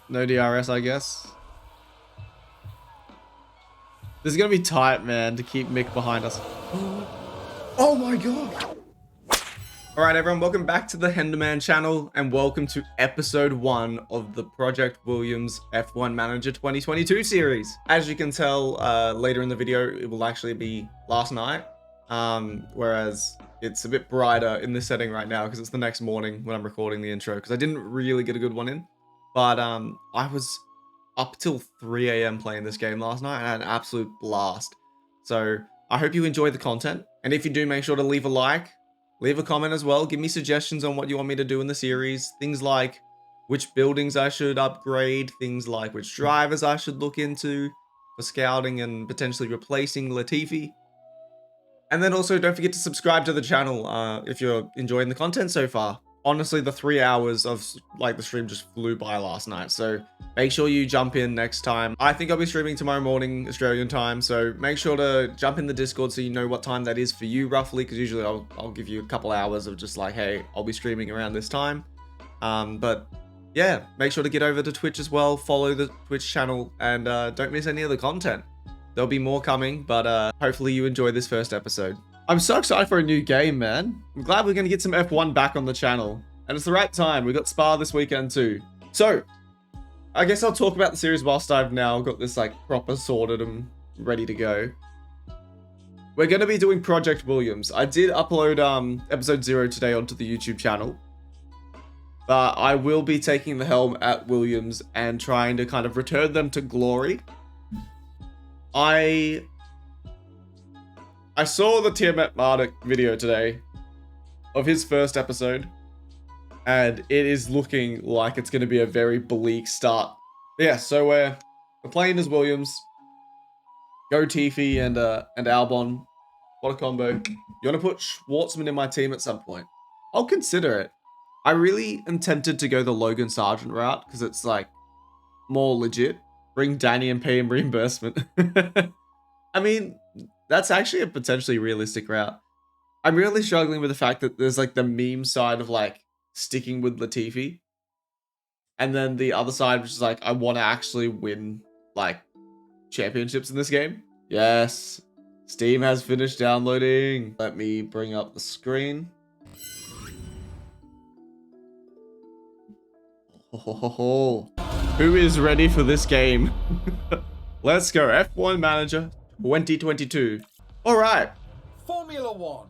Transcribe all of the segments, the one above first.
No DRS, I guess. This is gonna be tight, man, to keep Mick behind us. Oh my god! Alright everyone, welcome back to the HenDaMan channel, and welcome to episode 1 of the Project Williams F1 Manager 2022 series. As you can tell, later in the video, it will actually be last night, whereas it's a bit brighter in this setting right now because it's the next morning when I'm recording the intro, because I didn't really get a good one in. But I was up till 3 AM playing this game last night and I had an absolute blast. So I hope you enjoy the content, and if you do, make sure to leave a like. Leave a comment as well. Give me suggestions on what you want me to do in the series. Things like which buildings I should upgrade. Things like which drivers I should look into for scouting and potentially replacing Latifi. And then also don't forget to subscribe to the channel if you're enjoying the content so far. Honestly, the 3 hours of the stream just flew by last night, so make sure you jump in next time. I think I'll be streaming tomorrow morning Australian time, so make sure to jump in the Discord so you know what time that is for you roughly, because usually I'll give you a couple hours of just like, hey, I'll be streaming around this time. But yeah, make sure to get over to Twitch as well, follow the Twitch channel, and don't miss any of the content. There'll be more coming, but hopefully you enjoy this first episode. I'm so excited for a new game, man. I'm glad we're going to get some F1 back on the channel. And it's the right time. We got Spa this weekend too. So, I guess I'll talk about the series whilst I've now got this proper sorted and ready to go. We're going to be doing Project Williams. I did upload episode 0 today onto the YouTube channel. But I will be taking the helm at Williams and trying to kind of return them to glory. I saw the Tiamat Marduk video today of his first episode, and it is looking like it's going to be a very bleak start. But yeah, so we're playing as Williams. Go Tiffy and Albon. What a combo. You want to put Schwartzman in my team at some point? I'll consider it. I really am tempted to go the Logan Sargent route because it's more legit. Bring Danny and pay him reimbursement. I mean, that's actually a potentially realistic route. I'm really struggling with the fact that there's the meme side of sticking with Latifi, and then the other side which is I want to actually win championships in this game. Yes, Steam has finished downloading. Let me bring up the screen. Who is ready for this game? Let's go. F1 Manager 2022. All right. Formula One,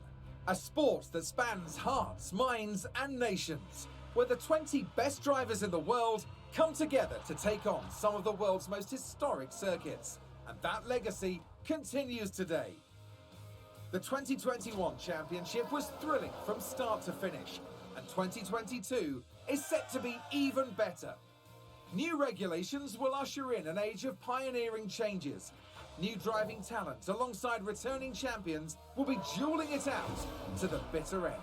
a sport that spans hearts, minds, and nations, where the 20 best drivers in the world come together to take on some of the world's most historic circuits. And that legacy continues today. The 2021 championship was thrilling from start to finish, and 2022 is set to be even better. New regulations will usher in an age of pioneering changes. New driving talent alongside returning champions will be dueling it out to the bitter end.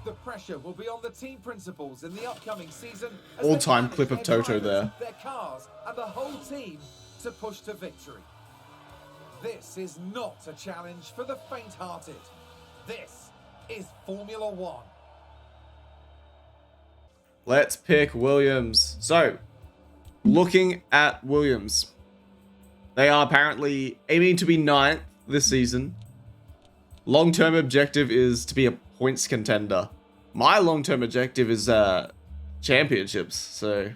The pressure will be on the team principals in the upcoming season. All-time clip of Toto there. Their cars and the whole team to push to victory. This is not a challenge for the faint-hearted. This is Formula One. Let's pick Williams. So, looking at Williams, they are apparently aiming to be 9th this season. Long-term objective is to be a points contender. My long-term objective is championships, so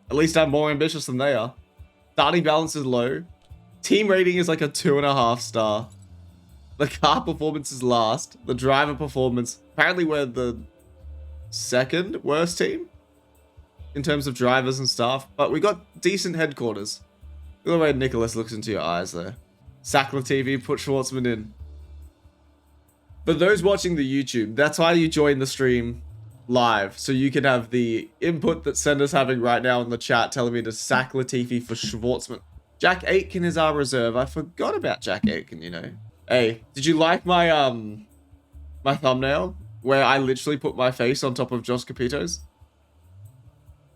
at least I'm more ambitious than they are. Starting balance is low. Team rating is a 2.5 star. The car performance is last. The driver performance, apparently we're the second worst team in terms of drivers and stuff, but we got decent headquarters. Look at the way Nicholas looks into your eyes there. Sack Latifi, put Schwartzman in. For those watching the YouTube, that's why you join the stream live, so you can have the input that Sender's having right now in the chat telling me to sack Latifi for Schwartzman. Jack Aitken is our reserve. I forgot about Jack Aitken, you know. Hey, did you like my my thumbnail where I literally put my face on top of Josh Capito's?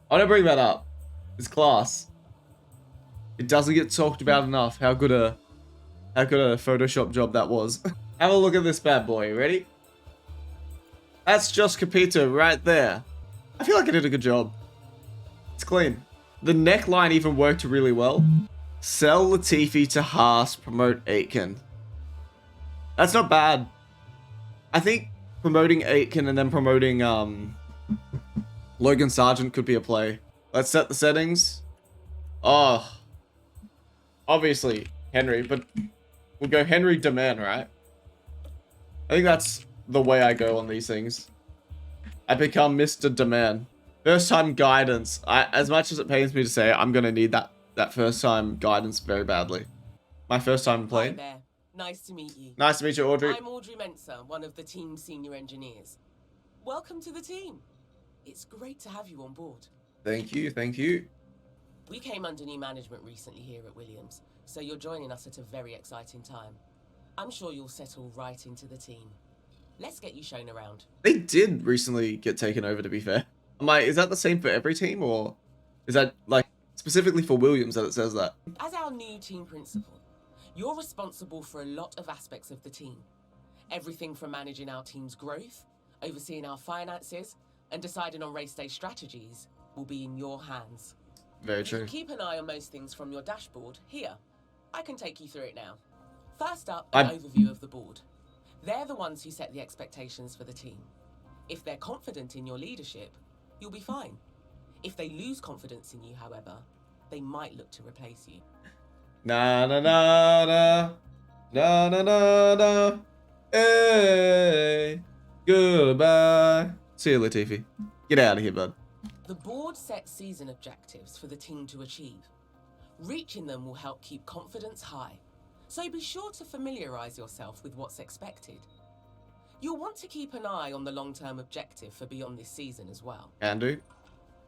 I want to bring that up. It's class. It doesn't get talked about enough how good a Photoshop job that was. Have a look at this bad boy. Ready? That's Josh Capito right there. I feel like I did a good job. It's clean. The neckline even worked really well. Sell Latifi to Haas, promote Aitken. That's not bad. I think promoting Aitken and then promoting Logan Sargent could be a play. Let's set the settings. Oh, obviously Henry, but we'll go HenDaMan, right? I think that's the way I go on these things. I become Mr. Demand. First time guidance. As much as it pains me to say, I'm gonna need that first time guidance very badly. My first time playing. Hi there. Nice to meet you. Nice to meet you, Audrey. I'm Audrey Mensa, one of the team's senior engineers. Welcome to the team. It's great to have you on board. Thank you, thank you. We came under new management recently here at Williams, so you're joining us at a very exciting time. I'm sure you'll settle right into the team. Let's get you shown around. They did recently get taken over, to be fair. I'm like, is that the same for every team, or is that like specifically for Williams that it says that? As our new team principal, you're responsible for a lot of aspects of the team. Everything from managing our team's growth, overseeing our finances, and deciding on race day strategies will be in your hands. Very true. You can keep an eye on most things from your dashboard here. I can take you through it now. First up, an overview of the board. They're the ones who set the expectations for the team. If they're confident in your leadership, you'll be fine. If they lose confidence in you, however, they might look to replace you. Na na na na na na na na. Hey, goodbye. See you, Latifi. Get out of here, bud. The board sets season objectives for the team to achieve. Reaching them will help keep confidence high, so be sure to familiarize yourself with what's expected. You'll want to keep an eye on the long-term objective for beyond this season as well. Can do.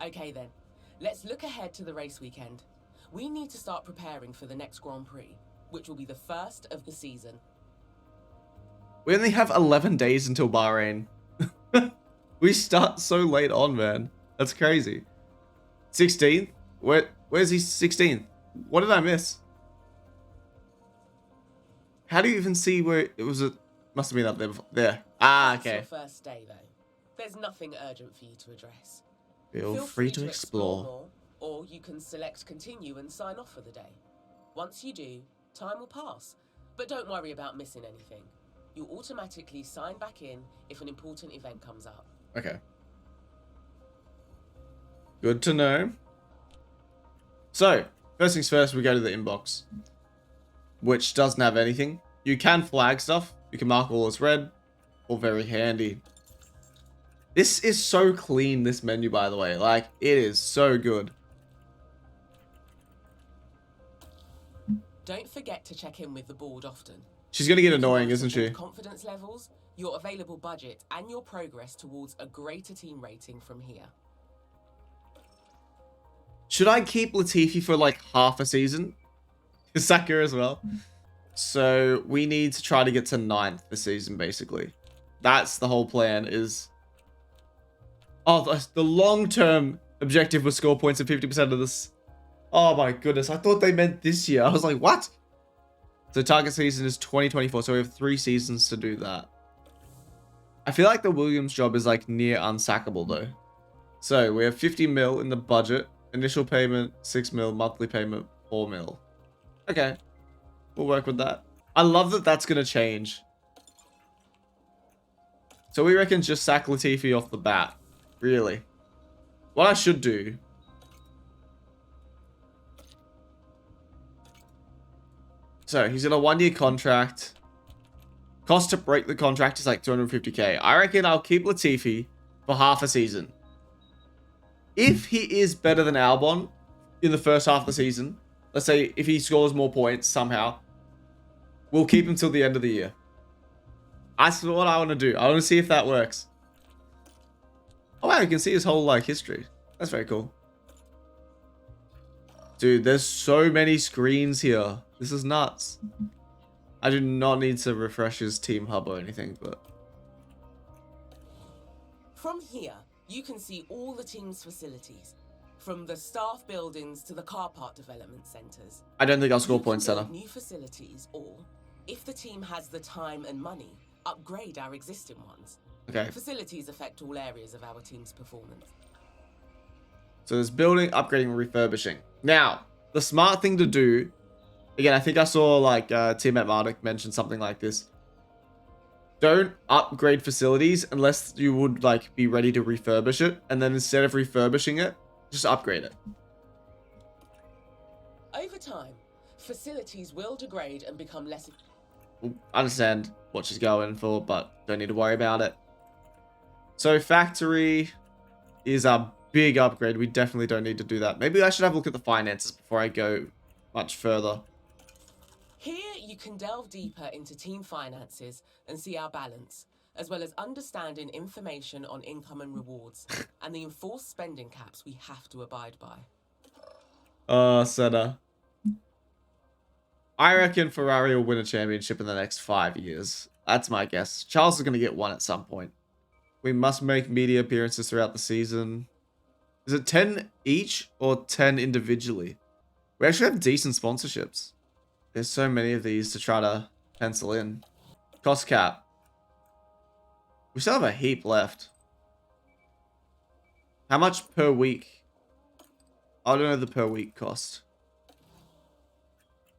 Okay then, let's look ahead to the race weekend. We need to start preparing for the next Grand Prix, which will be the first of the season. We only have 11 days until Bahrain. We start so late on, man. That's crazy. 16th? Where's he 16th? What did I miss? How do you even see where it was? Must have been up there before. There. Ah, okay. It's your first day though. There's nothing urgent for you to address. Feel free to explore. More, or you can select continue and sign off for the day. Once you do, time will pass. But don't worry about missing anything. You'll automatically sign back in if an important event comes up. Okay. Good to know. So, first things first, we go to the inbox, which doesn't have anything. You can flag stuff. You can mark all as red, all very handy. This is so clean, this menu, by the way. Like, it is so good. Don't forget to check in with the board often. She's going to get annoying, isn't she? Confidence levels, your available budget, and your progress towards a greater team rating from here. Should I keep Latifi for like half a season? Saka as well. So we need to try to get to 9th this season, basically. That's the whole plan is... Oh, the long-term objective was score points at 50% of this. Oh my goodness, I thought they meant this year. I was like, what? So target season is 2024, so we have 3 seasons to do that. I feel like the Williams job is like near unsackable though. So we have 50 mil in the budget. Initial payment, 6 mil. Monthly payment, 4 mil. Okay. We'll work with that. I love that that's going to change. So we reckon just sack Latifi off the bat. Really. What I should do... So, he's in a 1-year contract. Cost to break the contract is like 250k. I reckon I'll keep Latifi for half a season. If he is better than Albon in the first half of the season, let's say if he scores more points somehow, we'll keep him till the end of the year. That's what I want to do. I want to see if that works. Oh wow, you can see his whole like history. That's very cool. Dude, there's so many screens here. This is nuts. I do not need to refresh his team hub or anything, but... From here, you can see all the team's facilities, from the staff buildings to the car park development centres. I don't think I'll score points, Senna. New facilities, or, if the team has the time and money, upgrade our existing ones. Okay. Facilities affect all areas of our team's performance. So there's building, upgrading, refurbishing. Now, the smart thing to do, again, I think I saw like Teammate Marduk mention something like this. Don't upgrade facilities unless you would like be ready to refurbish it. And then instead of refurbishing it, just upgrade it. Over time, facilities will degrade and become less... I understand what she's going for, but don't need to worry about it. So factory is a big upgrade. We definitely don't need to do that. Maybe I should have a look at the finances before I go much further. Here you can delve deeper into team finances and see our balance, as well as understanding information on income and rewards, and the enforced spending caps we have to abide by. Senna. I reckon Ferrari will win a championship in the next 5 years. That's my guess. Charles is going to get one at some point. We must make media appearances throughout the season. Is it 10 each or 10 individually? We actually have decent sponsorships. There's so many of these to try to pencil in. Cost cap. We still have a heap left. How much per week? I don't know the per week cost.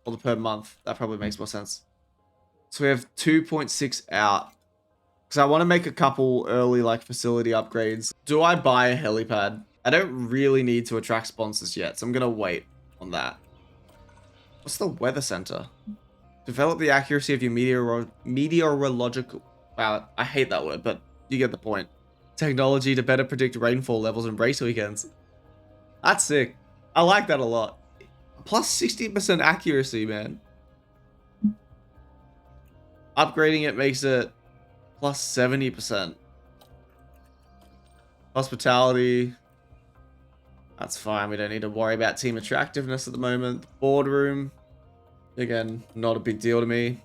Or the per month. That probably makes more sense. So we have 2.6 out. Because I want to make a couple early like facility upgrades. Do I buy a helipad? I don't really need to attract sponsors yet, so I'm going to wait on that. What's the weather center? Develop the accuracy of your meteorological... Wow, I hate that word, but you get the point. Technology to better predict rainfall levels and race weekends. That's sick. I like that a lot. Plus 60% accuracy, man. Upgrading it makes it plus 70%. Hospitality. That's fine. We don't need to worry about team attractiveness at the moment. Boardroom. Again, not a big deal to me.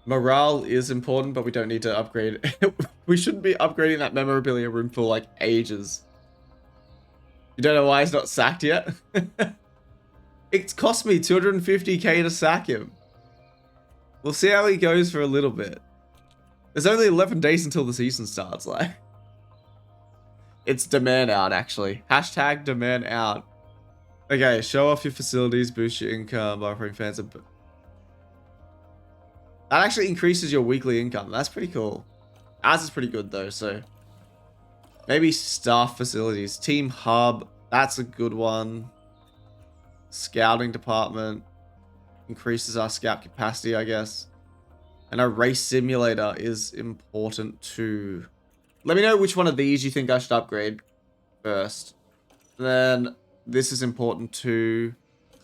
Morale is important, but we don't need to upgrade. We shouldn't be upgrading that memorabilia room for like ages. You don't know why he's not sacked yet? It's cost me 250k to sack him. We'll see how he goes for a little bit. There's only 11 days until the season starts, like. It's demand out, actually. Hashtag demand out. Okay, show off your facilities, boost your income, BAHRAIN fans. That actually increases your weekly income. That's pretty cool. Ours is pretty good, though, so... Maybe staff facilities. Team hub. That's a good one. Scouting department. Increases our scout capacity, I guess. And a race simulator is important too. Let me know which one of these you think I should upgrade first. Then this is important too.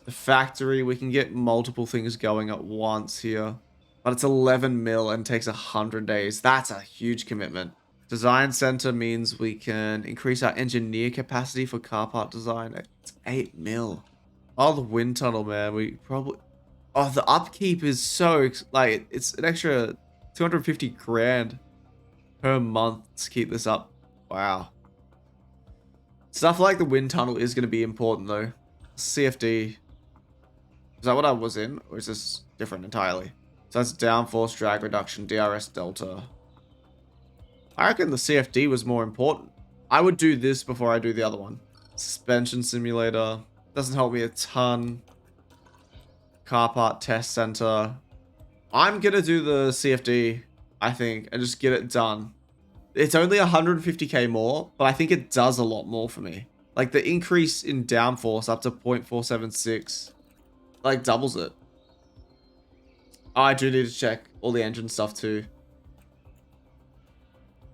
The factory, we can get multiple things going at once here. But it's 11 mil and takes 100 days. That's a huge commitment. Design center means we can increase our engineer capacity for car part design. It's 8 mil. Oh, the wind tunnel, man. We probably... Oh, the upkeep is so... Like, it's an extra 250 grand per month to keep this up. Wow. Stuff like the wind tunnel is going to be important, though. CFD. Is that what I was in? Or is this different entirely? So that's downforce, drag reduction, DRS delta. I reckon the CFD was more important. I would do this before I do the other one. Suspension simulator. Doesn't help me a ton. Car part test center. I'm going to do the CFD, I think, and just get it done. It's only 150k more, but I think it does a lot more for me. Like the increase in downforce up to 0.476, like doubles it. Oh, I do need to check all the engine stuff too.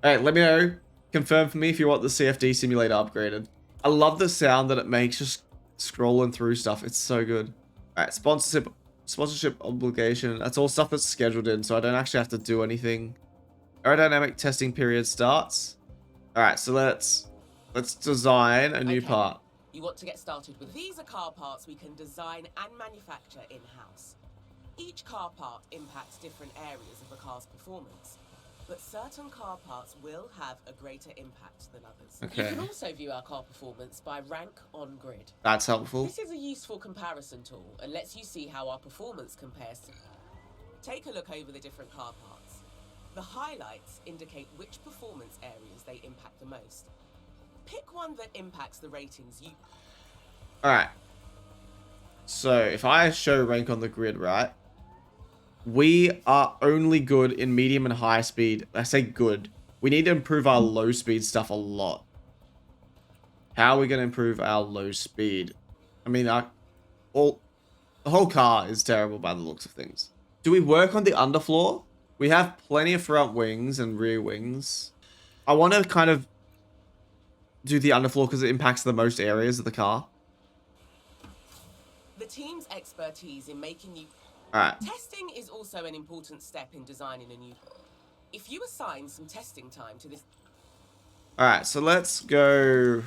Alright, let me know. Confirm for me if you want the CFD simulator upgraded. I love the sound that it makes just scrolling through stuff. It's so good. Alright, sponsorship obligation. That's all stuff that's scheduled in, so I don't actually have to do anything. Aerodynamic testing period starts. Alright, so let's design a new part. You want to get started with these are car parts we can design and manufacture in-house. Each car part impacts different areas of a car's performance, but certain car parts will have a greater impact than others. Okay. You can also view our car performance by rank on grid. That's helpful. This is a useful comparison tool and lets you see how our performance compares to... Take a look over the different car parts. The highlights indicate which performance areas they impact the most. Pick one that impacts the ratings you... Alright. So, if I show rank on the grid, right? We are only good in medium and high speed. I say good. We need to improve our low speed stuff a lot. How are we going to improve our low speed? I mean, the whole car is terrible by the looks of things. Do we work on the underfloor? We have plenty of front wings and rear wings. I want to kind of do the underfloor because it impacts the most areas of the car. The team's expertise in making you... Alright. Testing is also an important step in designing a new... If you assign some testing time to this... Alright, so let's go...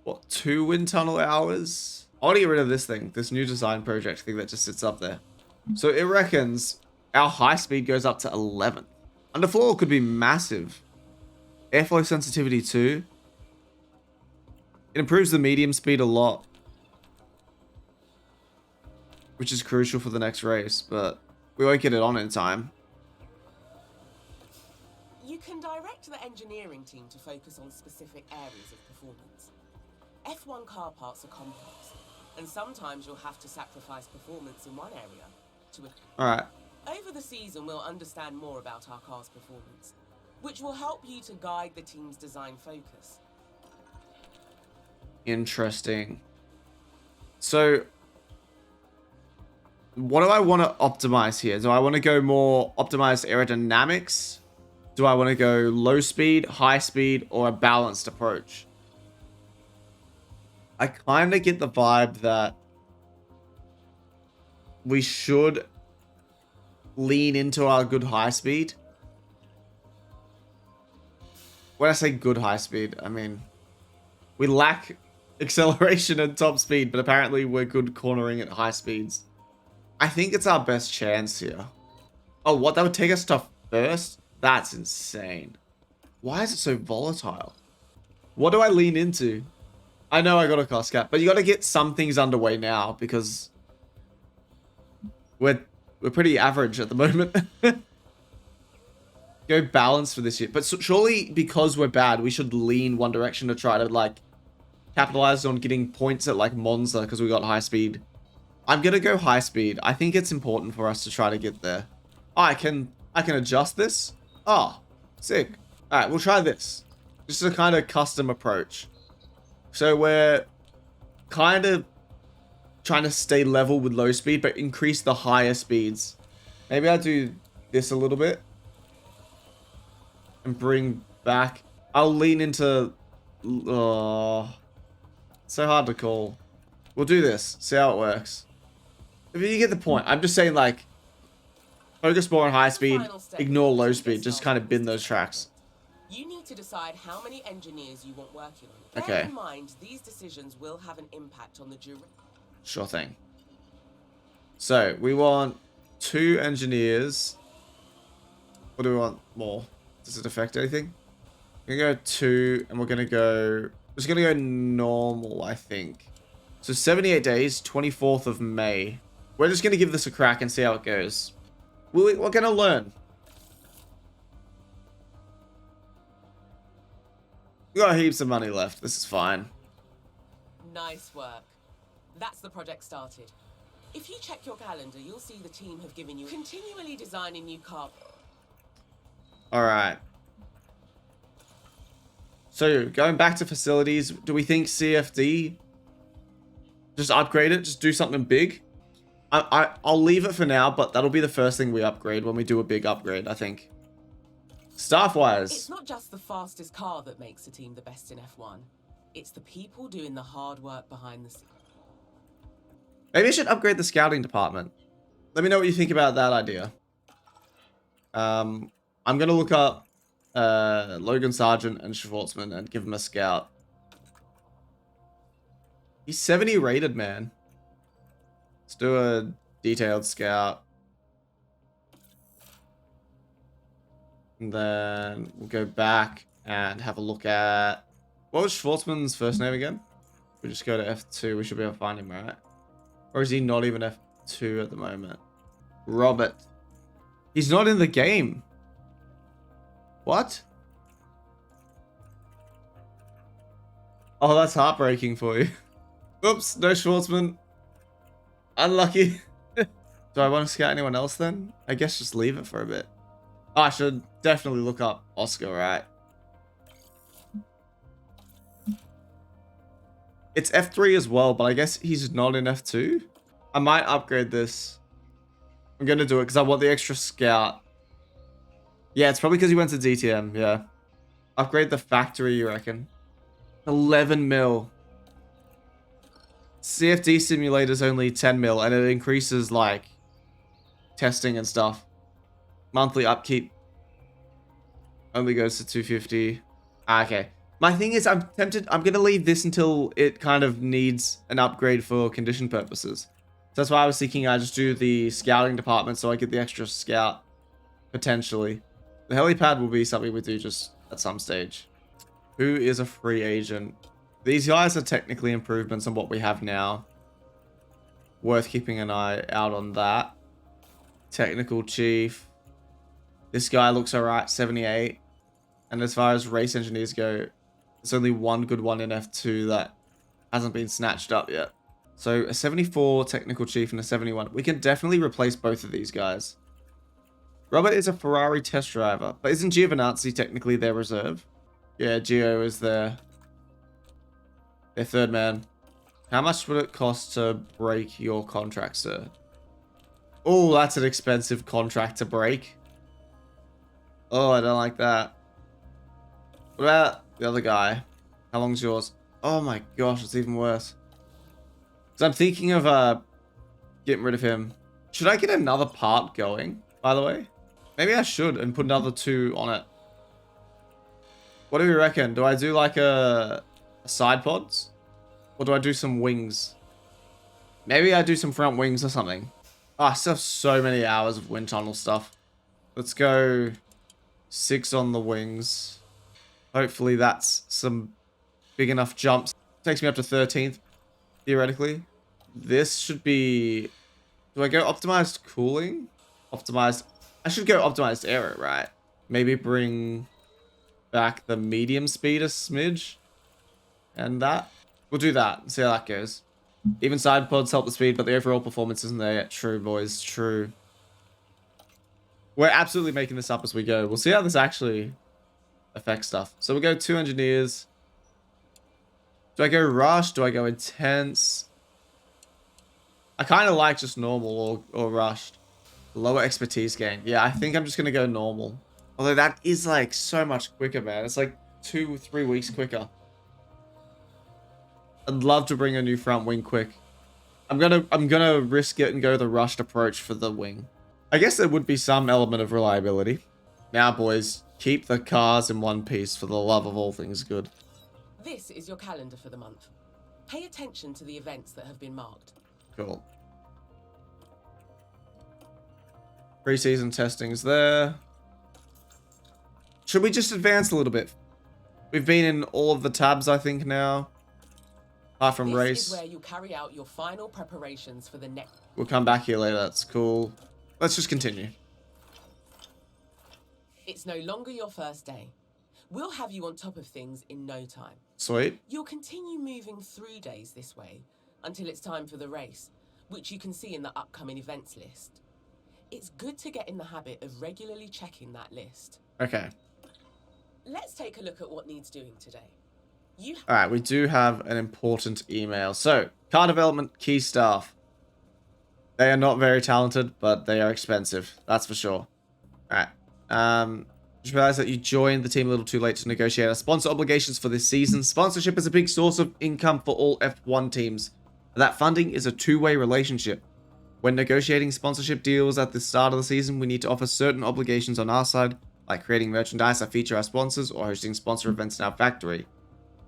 What, 2 wind tunnel hours? I want to get rid of this thing, this new design project thing that just sits up there. So it reckons our high speed goes up to 11. Underfloor could be massive. Airflow sensitivity too. It improves the medium speed a lot, which is crucial for the next race, but we won't get it on in time. You can direct the engineering team to focus on specific areas of performance. F1 car parts are complex, and sometimes you'll have to sacrifice performance in one area to... Alright. Over the season, we'll understand more about our car's performance, which will help you to guide the team's design focus. Interesting. So, what do I want to optimize here? Do I want to go more optimized aerodynamics? Do I want to go low speed, high speed, or a balanced approach? I kind of get the vibe that we should lean into our good high speed. When I say good high speed, I mean we lack acceleration and top speed, but apparently we're good cornering at high speeds. I think it's our best chance here. Oh, what? That would take us to first? That's insane. Why is it so volatile? What do I lean into? I know I got a cost cap, but you got to get some things underway now because we're pretty average at the moment. Go balance for this year. But surely because we're bad, we should lean one direction to try to like capitalize on getting points at like Monza because we got high speed. I'm going to go high speed. I think it's important for us to try to get there. Oh, I can adjust this. Oh, sick. All right, we'll try this. Just a kind of custom approach. So we're kind of trying to stay level with low speed, but increase the higher speeds. Maybe I'll do this a little bit. And bring back... I'll lean into... Oh, so hard to call. We'll do this. See how it works. If you get the point. I'm just saying, like... Focus more on high speed. Ignore low speed. Just kind of bin those tracks. You need to decide how many engineers you want working on. Okay. Bear in mind, these decisions will have an impact on the duration. Sure thing. So, we want 2 engineers. What do we want more? Does it affect anything? We're going to go 2, and we're going to go... We're just going to go normal, I think. So, 78 days, 24th of May. We're just going to give this a crack and see how it goes. We're going to learn. We got heaps of money left. This is fine. Nice work. That's the project started. If you check your calendar, you'll see the team have given you continually designing new car. Alright. So, going back to facilities, do we think CFD? Just upgrade it? Just do something big? I'll leave it for now, but that'll be the first thing we upgrade when we do a big upgrade, I think. Staff-wise. It's not just the fastest car that makes a team the best in F1. It's the people doing the hard work behind the scenes. Maybe I should upgrade the scouting department. Let me know what you think about that idea. I'm going to look up Logan Sargent and Schwartzman and give him a scout. He's 70 rated, man. Let's do a detailed scout. And then we'll go back and have a look at... What was Schwartzman's first name again? We just go to F2. We should be able to find him, right? Or is he not even F2 at the moment? Robert. He's not in the game. What? Oh, that's heartbreaking for you. Oops, no Schwartzman. Unlucky. Do I want to scout anyone else then? I guess just leave it for a bit. Oh, I should definitely look up Oscar, right? It's F3 as well, but I guess he's not in F2. I might upgrade this. I'm going to do it because I want the extra scout. Yeah, it's probably because he went to DTM, yeah. Upgrade the factory, you reckon? 11 mil. CFD simulator's only 10 mil, and it increases, like, testing and stuff. Monthly upkeep only goes to 250. Okay. My thing is, I'm tempted, I'm going to leave this until it kind of needs an upgrade for condition purposes. So that's why I was thinking I just do the scouting department so I get the extra scout, potentially. The helipad will be something we do just at some stage. Who is a free agent? These guys are technically improvements on what we have now. Worth keeping an eye out on that. Technical chief. This guy looks alright, 78. And as far as race engineers go, there's only one good one in F2 that hasn't been snatched up yet. So a 74 technical chief and a 71. We can definitely replace both of these guys. Robert is a Ferrari test driver, but isn't Giovinazzi technically their reserve? Yeah, Gio is their third man. How much would it cost to break your contract, sir? Oh, that's an expensive contract to break. Oh, I don't like that. What about the other guy? How long's yours? Oh my gosh, it's even worse. Because I'm thinking of getting rid of him. Should I get another part going, by the way? Maybe I should and put another 2 on it. What do we reckon? Do I do like a side pods? Or do I do some wings? Maybe I do some front wings or something. Oh, I still have so many hours of wind tunnel stuff. Let's go 6 on the wings. Hopefully that's some big enough jumps. Takes me up to 13th, theoretically. This should be... Do I go optimized cooling? Optimized... I should go optimized aero, right? Maybe bring back the medium speed a smidge. And that. We'll do that. See how that goes. Even side pods help the speed, but the overall performance isn't there yet. True, boys. True. We're absolutely making this up as we go. We'll see how this actually affects stuff. So we'll go 2 engineers. Do I go rush? Do I go intense? I kind of like just normal or rushed. Lower expertise gain. Yeah, I think I'm just going to go normal. Although that is like so much quicker, man. It's like 2-3 weeks quicker. I'd love to bring a new front wing quick. I'm gonna risk it and go the rushed approach for the wing. I guess there would be some element of reliability. Now, boys, keep the cars in one piece for the love of all things good. This is your calendar for the month. Pay attention to the events that have been marked. Cool. Pre-season testing's there. Should we just advance a little bit? We've been in all of the tabs, I think, now. Apart from race. This is where you carry out your final preparations for the next... We'll come back here later. That's cool. Let's just continue. It's no longer your first day. We'll have you on top of things in no time. Sweet. You'll continue moving through days this way until it's time for the race, which you can see in the upcoming events list. It's good to get in the habit of regularly checking that list. Okay. Let's take a look at what needs doing today. Alright, we do have an important email. So, car development key staff. They are not very talented, but they are expensive. That's for sure. Alright. Just realized that you joined the team a little too late to negotiate our sponsor obligations for this season. Sponsorship is a big source of income for all F1 teams. That funding is a two-way relationship. When negotiating sponsorship deals at the start of the season, we need to offer certain obligations on our side, like creating merchandise that feature our sponsors or hosting sponsor events in our factory.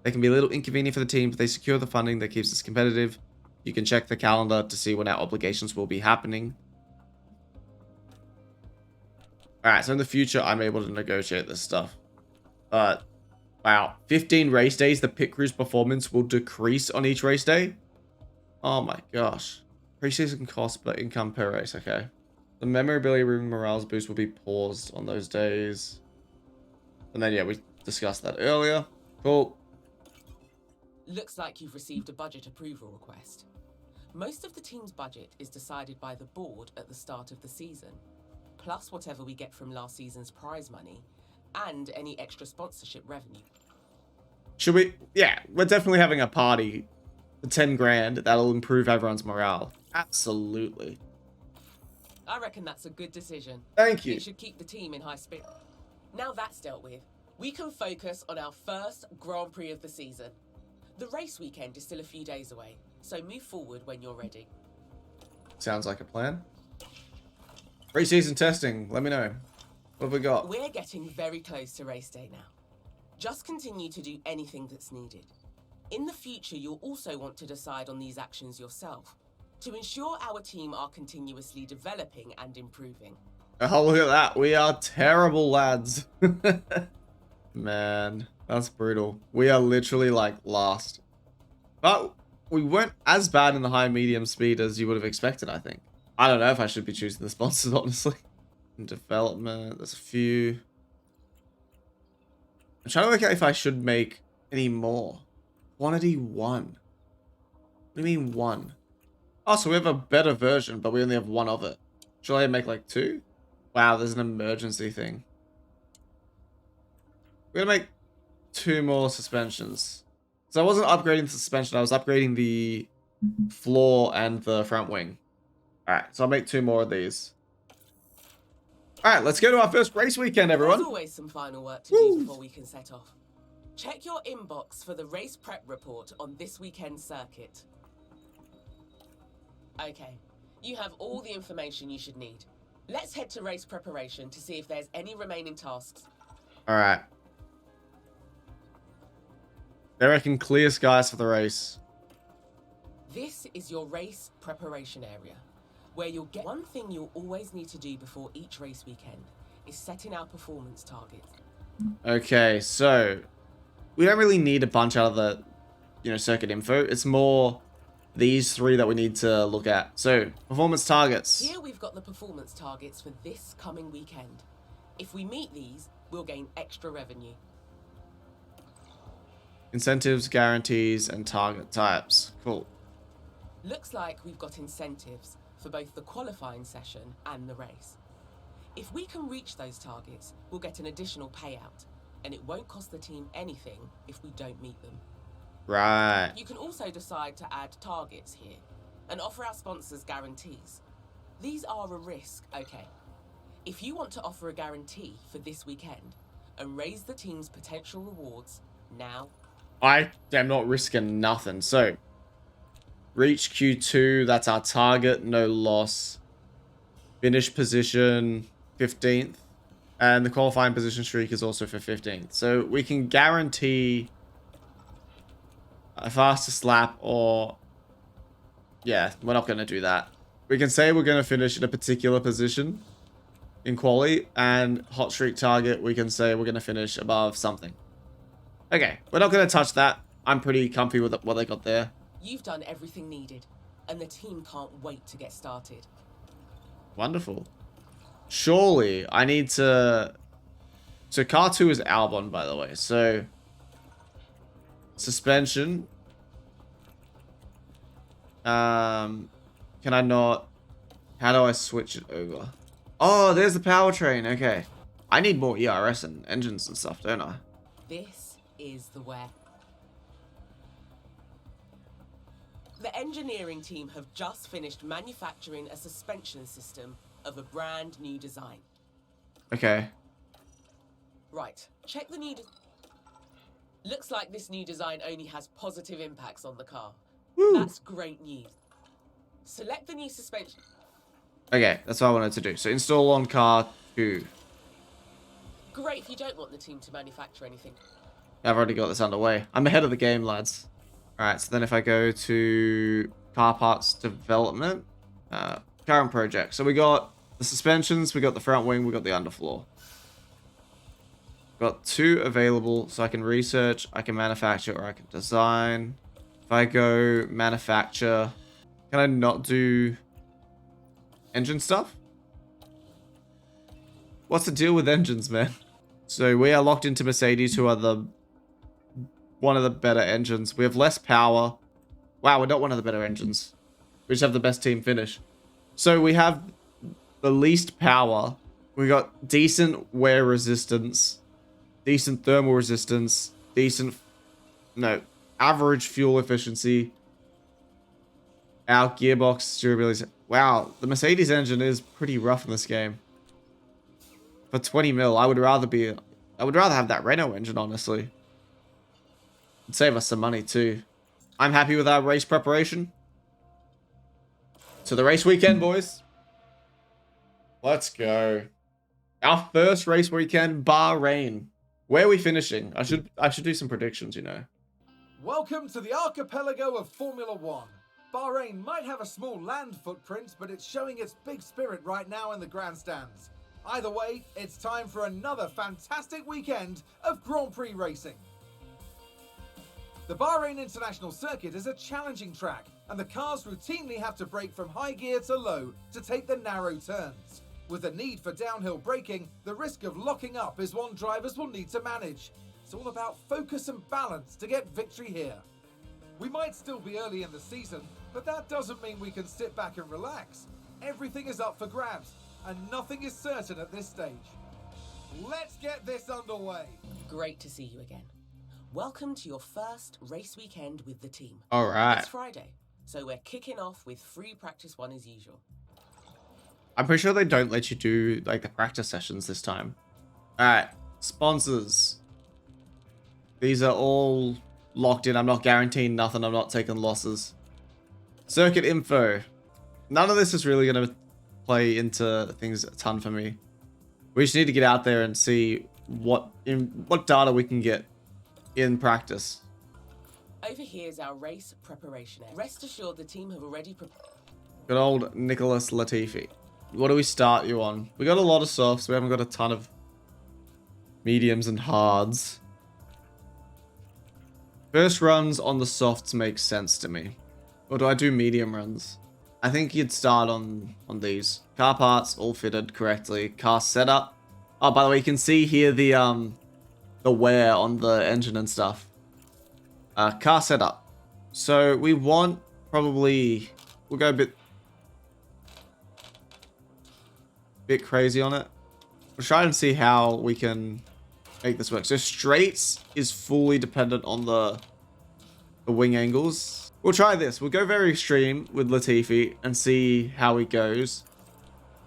They can be a little inconvenient for the team, but they secure the funding that keeps us competitive. You can check the calendar to see when our obligations will be happening. Alright, so in the future, I'm able to negotiate this stuff. But, wow. 15 race days, the pit crew's performance will decrease on each race day? Oh my gosh. Preseason cost per income per race, okay. The memorabilia room morale boost will be paused on those days. And then, yeah, we discussed that earlier. Cool. Looks like you've received a budget approval request. Most of the team's budget is decided by the board at the start of the season, plus whatever we get from last season's prize money and any extra sponsorship revenue. Should we? Yeah, we're definitely having a party for 10 grand. That'll improve everyone's morale. Absolutely. I reckon that's a good decision. Thank you. It should keep the team in high spirit. Now that's dealt with, we can focus on our first Grand Prix of the season. The race weekend is still a few days away, so move forward when you're ready. Sounds like a plan. Pre-season testing, let me know. What have we got? We're getting very close to race day now. Just continue to do anything that's needed. In the future, you'll also want to decide on these actions yourself to ensure our team are continuously developing and improving. Oh, look at that. We are terrible lads. Man, that's brutal. We are literally like last. But we weren't as bad in the high medium speed as you would have expected, I think. I don't know if I should be choosing the sponsors, honestly. In development, there's a few. I'm trying to work out if I should make any more. Quantity 1. What do you mean 1? Oh, so we have a better version, but we only have 1 of it. Should I make like 2? Wow, there's an emergency thing. We're gonna make 2 more suspensions. So I wasn't upgrading the suspension, I was upgrading the floor and the front wing. Alright, so I'll make 2 more of these. Alright, let's go to our first race weekend, everyone. There's always some final work to do before we can set off. Check your inbox for the race prep report on this weekend's circuit. Okay, you have all the information you should need. Let's head to race preparation to see if there's any remaining tasks. Alright. I reckon clear skies for the race. This is your race preparation area, where you'll get... One thing you'll always need to do before each race weekend is setting our performance targets. Okay, so we don't really need a bunch out of the, circuit info. It's more these 3 that we need to look at. So, performance targets. Here we've got the performance targets for this coming weekend. If we meet these, we'll gain extra revenue. Incentives, guarantees, and target types. Cool. Looks like we've got incentives for both the qualifying session and the race. If we can reach those targets, we'll get an additional payout, and it won't cost the team anything if we don't meet them. Right. You can also decide to add targets here and offer our sponsors guarantees. These are a risk, okay. If you want to offer a guarantee for this weekend and raise the team's potential rewards now... I am not risking nothing. So, reach Q2, that's our target, no loss. Finish position, 15th. And the qualifying position streak is also for 15th. So, we can guarantee a fastest lap or... Yeah, we're not going to do that. We can say we're going to finish in a particular position in quali, and hot streak target, we can say we're going to finish above something. Okay, we're not going to touch that. I'm pretty comfy with what they got there. You've done everything needed, and the team can't wait to get started. Wonderful. Surely, I need to... So, car 2 is Albon, by the way. So, suspension. Can I not... How do I switch it over? Oh, there's the powertrain. Okay. I need more ERS and engines and stuff, don't I? This is the where. The engineering team have just finished manufacturing a suspension system of a brand new design. Okay. Right, check the new... Looks like this new design only has positive impacts on the car. Woo. That's great news. Select the new suspension... Okay, that's what I wanted to do. So install on car 2. Great if you don't want the team to manufacture anything. I've already got this underway. I'm ahead of the game, lads. Alright, so then if I go to car parts development, current project. So we got the suspensions, we got the front wing, we got the underfloor. Got 2 available, so I can research, I can manufacture, or I can design. If I go manufacture, can I not do engine stuff? What's the deal with engines, man? So we are locked into Mercedes, who are the one of the better engines. We have less power. Wow, we're not one of the better engines. We just have the best team finish. So we have the least power. We got decent wear resistance, decent thermal resistance, average fuel efficiency. Our gearbox durability. Wow, the Mercedes engine is pretty rough in this game. For 20 mil, I would rather have that Renault engine, honestly. It'd save us some money too. I'm happy with our race preparation. To the race weekend, boys. Let's go. Our first race weekend, Bahrain. Where are we finishing? I should do some predictions, you know. Welcome to the archipelago of Formula One. Bahrain might have a small land footprint, but it's showing its big spirit right now in the grandstands. Either way, it's time for another fantastic weekend of Grand Prix racing. The Bahrain International Circuit is a challenging track, and the cars routinely have to brake from high gear to low to take the narrow turns. With the need for downhill braking, the risk of locking up is one drivers will need to manage. It's all about focus and balance to get victory here. We might still be early in the season, but that doesn't mean we can sit back and relax. Everything is up for grabs, and nothing is certain at this stage. Let's get this underway. Great to see you again. Welcome to your first race weekend with the team. All right. It's Friday, so we're kicking off with free practice 1 as usual. I'm pretty sure they don't let you do like the practice sessions this time. All right, sponsors. These are all locked in. I'm not guaranteeing nothing. I'm not taking losses. Circuit info. None of this is really going to play into things a ton for me. We just need to get out there and see what data we can get in practice. Over here is our race preparation area. Rest assured the team have already prepared. Good old Nicholas Latifi. What do we start you on? We got a lot of softs. We haven't got a ton of mediums and hards. First runs on the softs makes sense to me. Or do I do medium runs? I think you'd start on these. Car parts all fitted correctly. Car setup. Oh, by the way, you can see here the wear on the engine and stuff. Car setup. So we want we'll go a bit crazy on it. We'll try and see how we can make this work. So straights is fully dependent on the wing angles. We'll try this. We'll go very extreme with Latifi and see how he goes.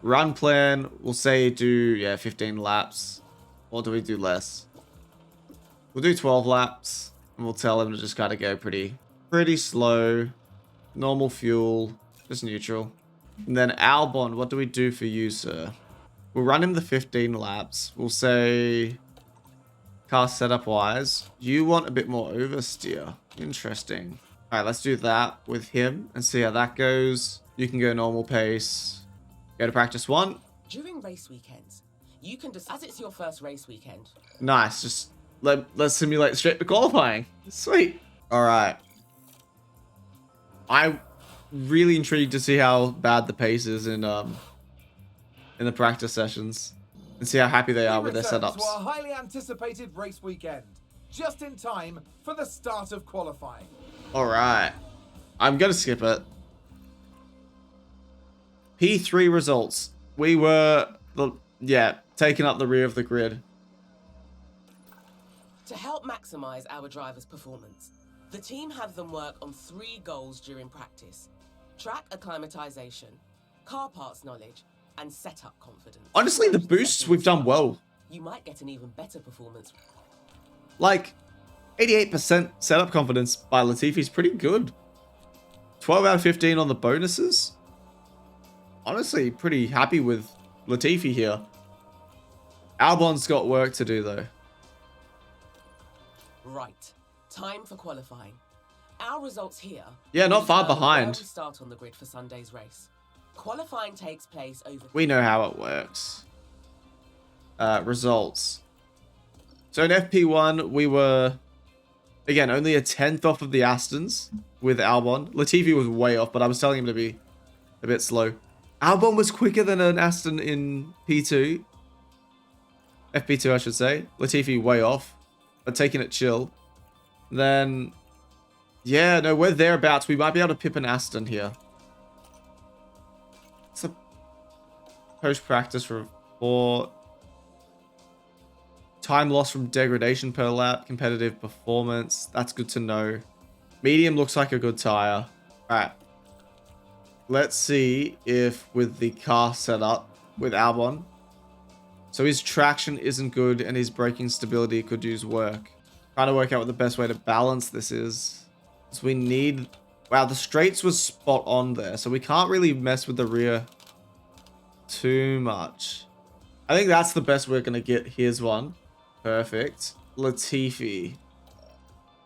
Run plan, we'll say do 15 laps. Or do we do less? We'll do 12 laps and we'll tell him to just kind of go pretty slow. Normal fuel, just neutral. And then Albon, what do we do for you, sir? We'll run him the 15 laps. We'll say car setup wise, you want a bit more oversteer. Interesting. All right, let's do that with him and see how that goes. You can go normal pace. Go to practice 1. During race weekends, you can as it's your first race weekend. Nice. Just let's simulate straight to qualifying. Sweet. All right. I'm really intrigued to see how bad the pace is in the practice sessions and see how happy they are with their setups. To our highly anticipated race weekend, just in time for the start of qualifying. All right, I'm gonna skip it. P3 results. We were taking up the rear of the grid. To help maximize our drivers' performance, the team have them work on 3 goals during practice: track acclimatization, car parts knowledge, and setup confidence. Honestly, the boosts we've done well. You might get an even better performance. Like 88% setup confidence by Latifi is pretty good. 12 out of 15 on the bonuses. Honestly, pretty happy with Latifi here. Albon's got work to do though. Right, time for qualifying. Our results here. Yeah, not far behind. Where we start on the grid for Sunday's race. Qualifying takes place over. We know how it works. Results. So in FP1, we were, again, only a 10th off of the Astons with Albon. Latifi was way off, but I was telling him to be a bit slow. Albon was quicker than an Aston in P2. FP2, I should say. Latifi way off, but taking it chill. Then, yeah, no, we're thereabouts. We might be able to pip an Aston here. It's a post-practice report. Time lost from degradation per lap. Competitive performance. That's good to know. Medium looks like a good tire. Alright. Let's see if with the car setup with Albon. So his traction isn't good and his braking stability could use work. Trying to work out what the best way to balance this is. So we need... Wow, the straights was spot on there. So we can't really mess with the rear too much. I think that's the best we're going to get. Here's one. Perfect. Latifi.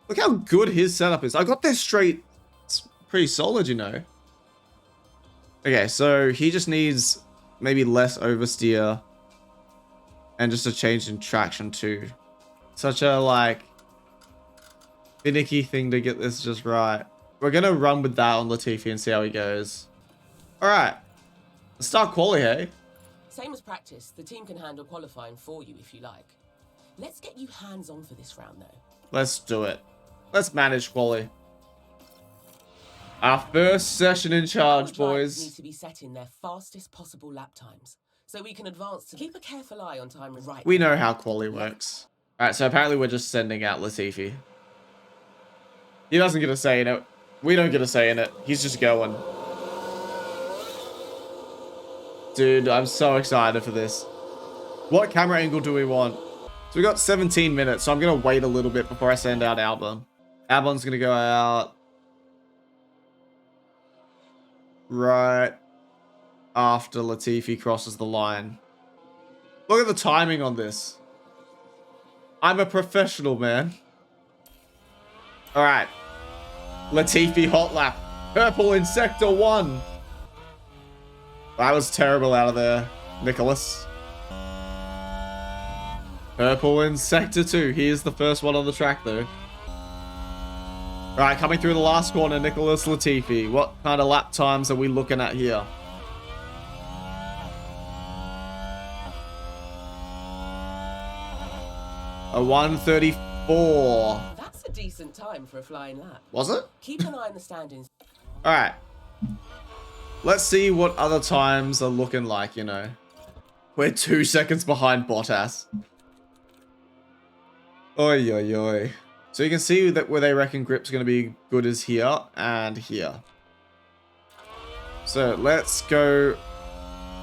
Look how good his setup is. I got this straight. It's pretty solid, you know. Okay, so he just needs maybe less oversteer. And just a change in traction too. Such a, like, finicky thing to get this just right. We're going to run with that on Latifi and see how he goes. Alright. Let's start quali, hey? Same as practice, the team can handle qualifying for you if you like. Let's get you hands-on for this round, though. Let's do it. Let's manage quali. Our first session in charge, boys. Need to be set in their fastest possible lap times, so we can advance to keep a careful eye on time right. We know how quali works. Alright, so apparently we're just sending out Latifi. He doesn't get a say in it. We don't get a say in it. He's just going. Dude, I'm so excited for this. What camera angle do we want? So we got 17 minutes, so I'm going to wait a little bit before I send out Albon. Albon's going to go out right after Latifi crosses the line. Look at the timing on this. I'm a professional, man. All right. Latifi hot lap. Purple in sector 1. That was terrible out of there, Nicholas. Purple in sector 2. He is the first one on the track, though. All right, coming through the last corner, Nicholas Latifi. What kind of lap times are we looking at here? A 1:34. That's a decent time for a flying lap. Was it? Keep an eye on the standings. All right. Let's see what other times are looking like, you know. We're 2 seconds behind Bottas. Oi, oi, oi. So you can see that where they reckon grip's going to be good is here and here. So let's go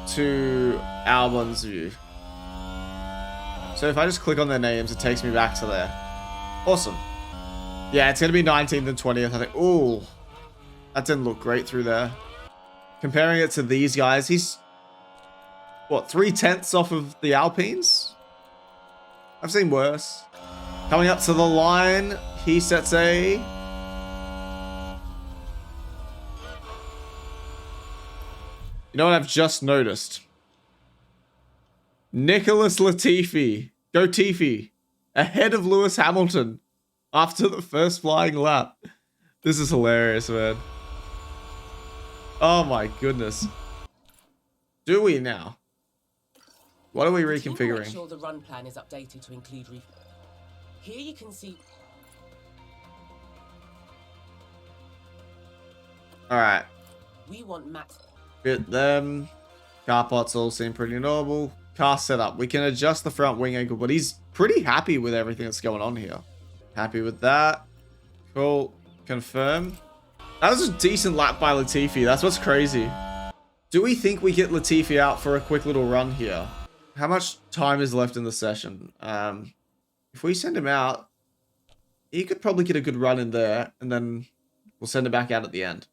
to Albon's view. So if I just click on their names, it takes me back to there. Awesome. Yeah, it's going to be 19th and 20th, I think. Ooh, that didn't look great through there. Comparing it to these guys, he's, what, 3/10 off of the Alpines? I've seen worse. Coming up to the line, he sets a... You know what I've just noticed? Nicholas Latifi, go Tifi, ahead of Lewis Hamilton after the first flying lap. This is hilarious, man. Oh my goodness. Do we now? What are we reconfiguring? Make sure the run plan is updated to include Here you can see. All right. We want Matt. Fit them. Car pots all seem pretty normal. Car setup. We can adjust the front wing angle, but he's pretty happy with everything that's going on here. Happy with that. Cool. Confirm. That was a decent lap by Latifi. That's what's crazy. Do we think we get Latifi out for a quick little run here? How much time is left in the session? If we send him out, he could probably get a good run in there, and then we'll send him back out at the end.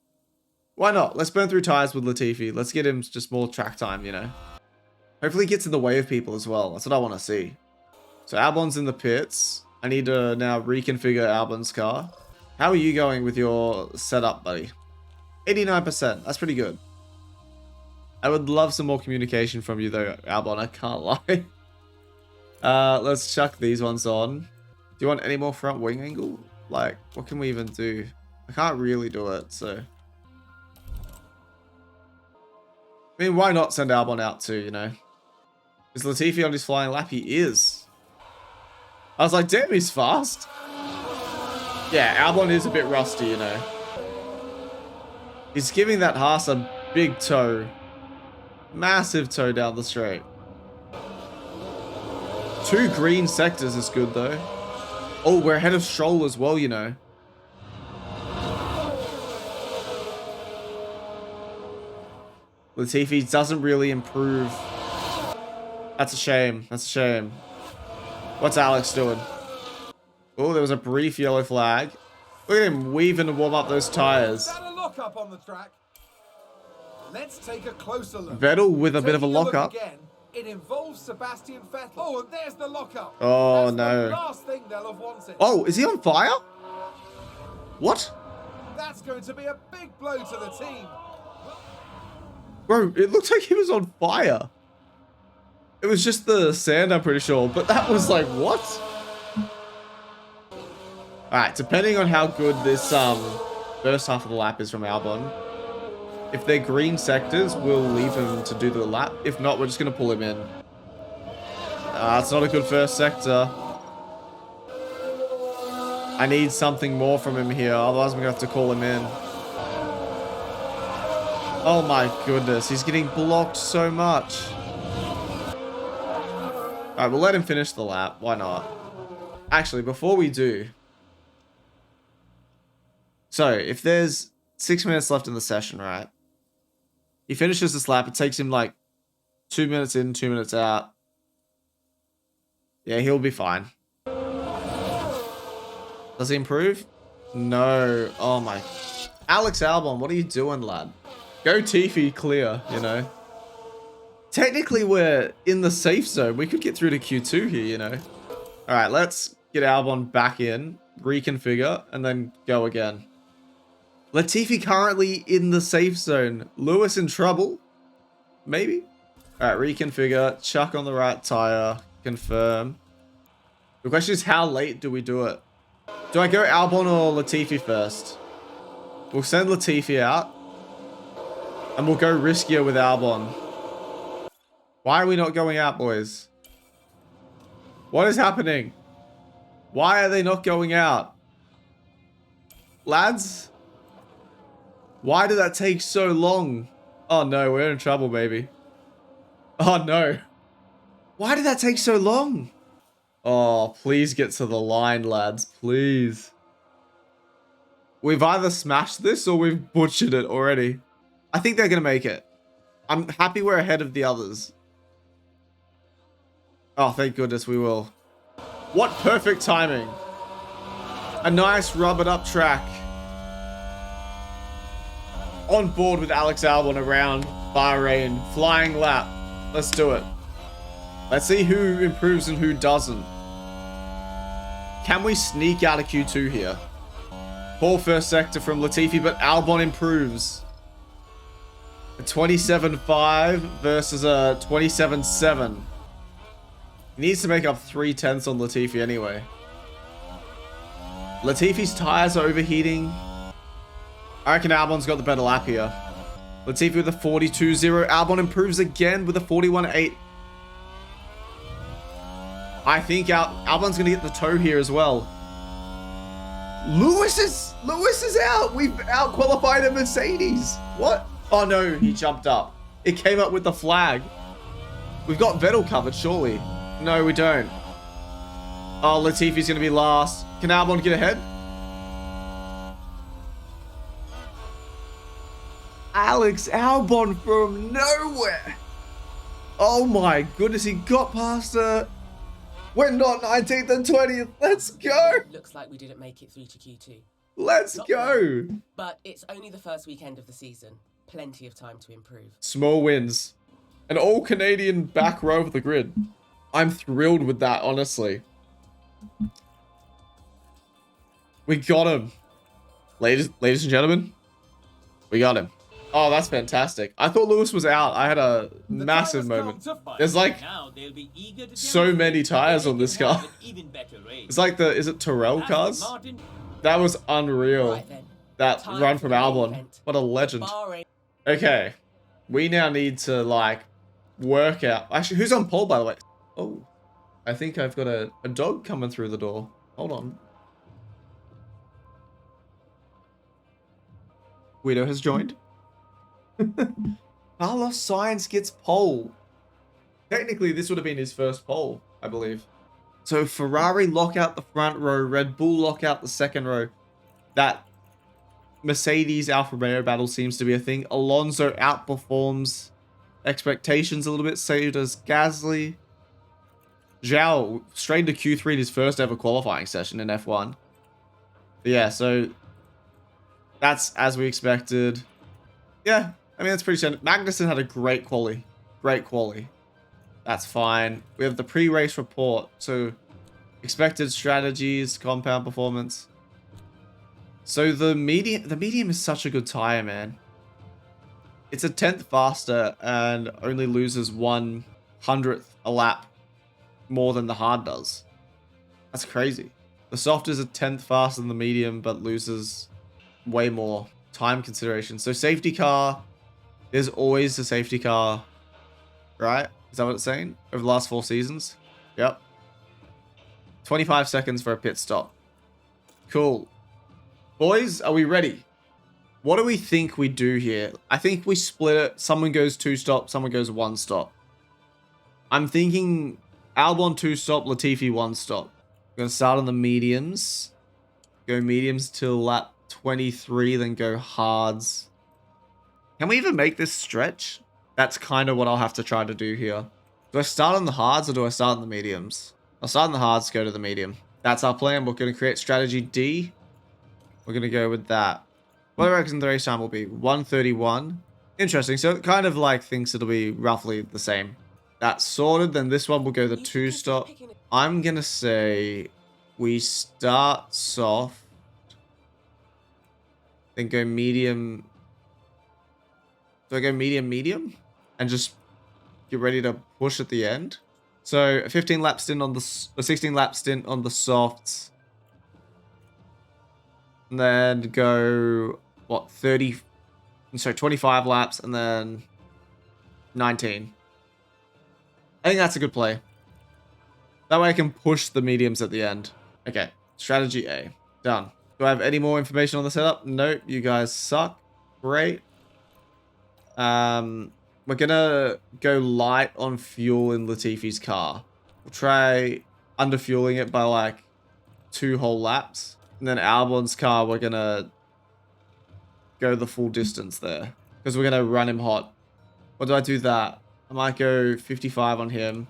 Why not? Let's burn through tires with Latifi. Let's get him just more track time, you know? Hopefully he gets in the way of people as well. That's what I want to see. So Albon's in the pits. I need to now reconfigure Albon's car. How are you going with your setup, buddy? 89%. That's pretty good. I would love some more communication from you, though, Albon. I can't lie. Let's chuck these ones on. Do you want any more front wing angle? Like, what can we even do? I can't really do it, so... I mean, why not send Albon out too, you know? Is Latifi on his flying lap? He is. I was like, damn, he's fast. Yeah, Albon is a bit rusty, you know. He's giving that Haas a big toe. Massive toe down the straight. 2 green sectors is good, though. Oh, we're ahead of Stroll as well, you know. Latifi doesn't really improve. That's a shame. That's a shame. What's Alex doing? Oh, there was a brief yellow flag. Look at him weaving to warm up those tires. Is that a lockup on the track? Let's take a closer look. Vettel with a bit of a lockup. Again, it involves Sebastian Vettel. Oh, and there's the lockup. Oh, That's no. the last thing they'll have wanted. Oh, is he on fire? What? That's going to be a big blow to the team. Bro, it looked like he was on fire. It was just the sand, I'm pretty sure. But that was like, what? Alright, depending on how good this first half of the lap is from Albon, if they're green sectors, we'll leave him to do the lap. If not, we're just going to pull him in. It's not a good first sector. I need something more from him here, otherwise I'm going to have to call him in. Oh my goodness, he's getting blocked so much. Alright, we'll let him finish the lap. Why not? Actually, before we do... So, if there's 6 minutes left in the session, right? He finishes this lap. It takes him like 2 minutes in, 2 minutes out. Yeah, he'll be fine. Does he improve? No. Oh my. Alex Albon, what are you doing, lad? Go Tiffy clear, you know. Technically, we're in the safe zone. We could get through to Q2 here, you know. All right, let's get Albon back in, reconfigure, and then go again. Latifi currently in the safe zone. Lewis in trouble? Maybe? Alright, reconfigure. Chuck on the right tire. Confirm. The question is, how late do we do it? Do I go Albon or Latifi first? We'll send Latifi out. And we'll go riskier with Albon. Why are we not going out, boys? What is happening? Why are they not going out? Lads? Why did that take so long? Oh no, we're in trouble, baby. Oh no. Why did that take so long? Oh, please get to the line, lads. Please. We've either smashed this or we've butchered it already. I think they're going to make it. I'm happy we're ahead of the others. Oh, thank goodness we will. What perfect timing. A nice rubbered up track. On board with Alex Albon around Bahrain. Flying lap. Let's do it. Let's see who improves and who doesn't. Can we sneak out of Q2 here? Poor first sector from Latifi, but Albon improves. A 27.5 versus a 27.7. He needs to make up 3/10 on Latifi anyway. Latifi's tires are overheating. I reckon Albon's got the better lap here. Latifi with a 42.0. Albon improves again with a 41.8. I think Albon's going to get the toe here as well. Lewis is out. We've out-qualified a Mercedes. What? Oh no, he jumped up. It came up with the flag. We've got Vettel covered, surely. No, we don't. Oh, Latifi's going to be last. Can Albon get ahead? Alex Albon from nowhere. Oh my goodness, he got past her. We're not 19th and 20th. Let's go. Looks like we didn't make it through to Q2. Let's go. But it's only the first weekend of the season. Plenty of time to improve. Small wins. An all-Canadian back row of the grid. I'm thrilled with that, honestly. We got him. Ladies and gentlemen, we got him. Oh, that's fantastic. I thought Lewis was out. I had a massive moment. There's like so many tires on this car. It's like the, is it Terrell cars? That was unreal. That run from Albon. What a legend. Okay. We now need to like work out. Actually, who's on pole by the way? Oh, I think I've got a dog coming through the door. Hold on. Guido has joined. Carlos Sainz gets pole. Technically, this would have been his first pole, I believe. So Ferrari lock out the front row, Red Bull lock out the second row. That Mercedes Alfa Romeo battle seems to be a thing. Alonso outperforms expectations a little bit. So does Gasly. Zhao straight to Q3 in his first ever qualifying session in F1. But yeah, so that's as we expected. Yeah, I mean, that's pretty standard. Magnussen had a great quali. Great quali. That's fine. We have the pre-race report. So expected strategies, compound performance. So the medium is such a good tire, man. It's a 10th faster and only loses 1/100th a lap more than the hard does. That's crazy. The soft is a 10th faster than the medium, but loses way more time consideration. So safety car, there's always a safety car, right? Is that what it's saying? Over the last 4 seasons? Yep. 25 seconds for a pit stop. Cool. Boys, are we ready? What do we think we do here? I think we split it. Someone goes 2 stop, someone goes 1 stop. I'm thinking Albon 2 stop, Latifi 1 stop. We're going to start on the mediums. Go mediums till lap 23, then go hards. Can we even make this stretch? That's kind of what I'll have to try to do here. Do I start on the hards or do I start on the mediums? I'll start on the hards, go to the medium. That's our plan. We're going to create strategy D. We're going to go with that. What I reckon the race time will be 1:31. Interesting. So it kind of like thinks it'll be roughly the same. That's sorted. Then this one will go the 2 stop. I'm going to say we start soft. Then go medium. Do I go medium? And just get ready to push at the end? So a 15 lap stint on the... A 16 lap stint on the softs. And then go... What? 30... Sorry, 25 laps and then 19. I think that's a good play. That way I can push the mediums at the end. Okay. Strategy A. Done. Do I have any more information on the setup? Nope. You guys suck. Great. We're gonna go light on fuel in Latifi's car. We'll try underfueling it by like 2 whole laps. And then Albon's car, we're gonna go the full distance there. Because we're gonna run him hot. Or do I do that? I might go 55 on him.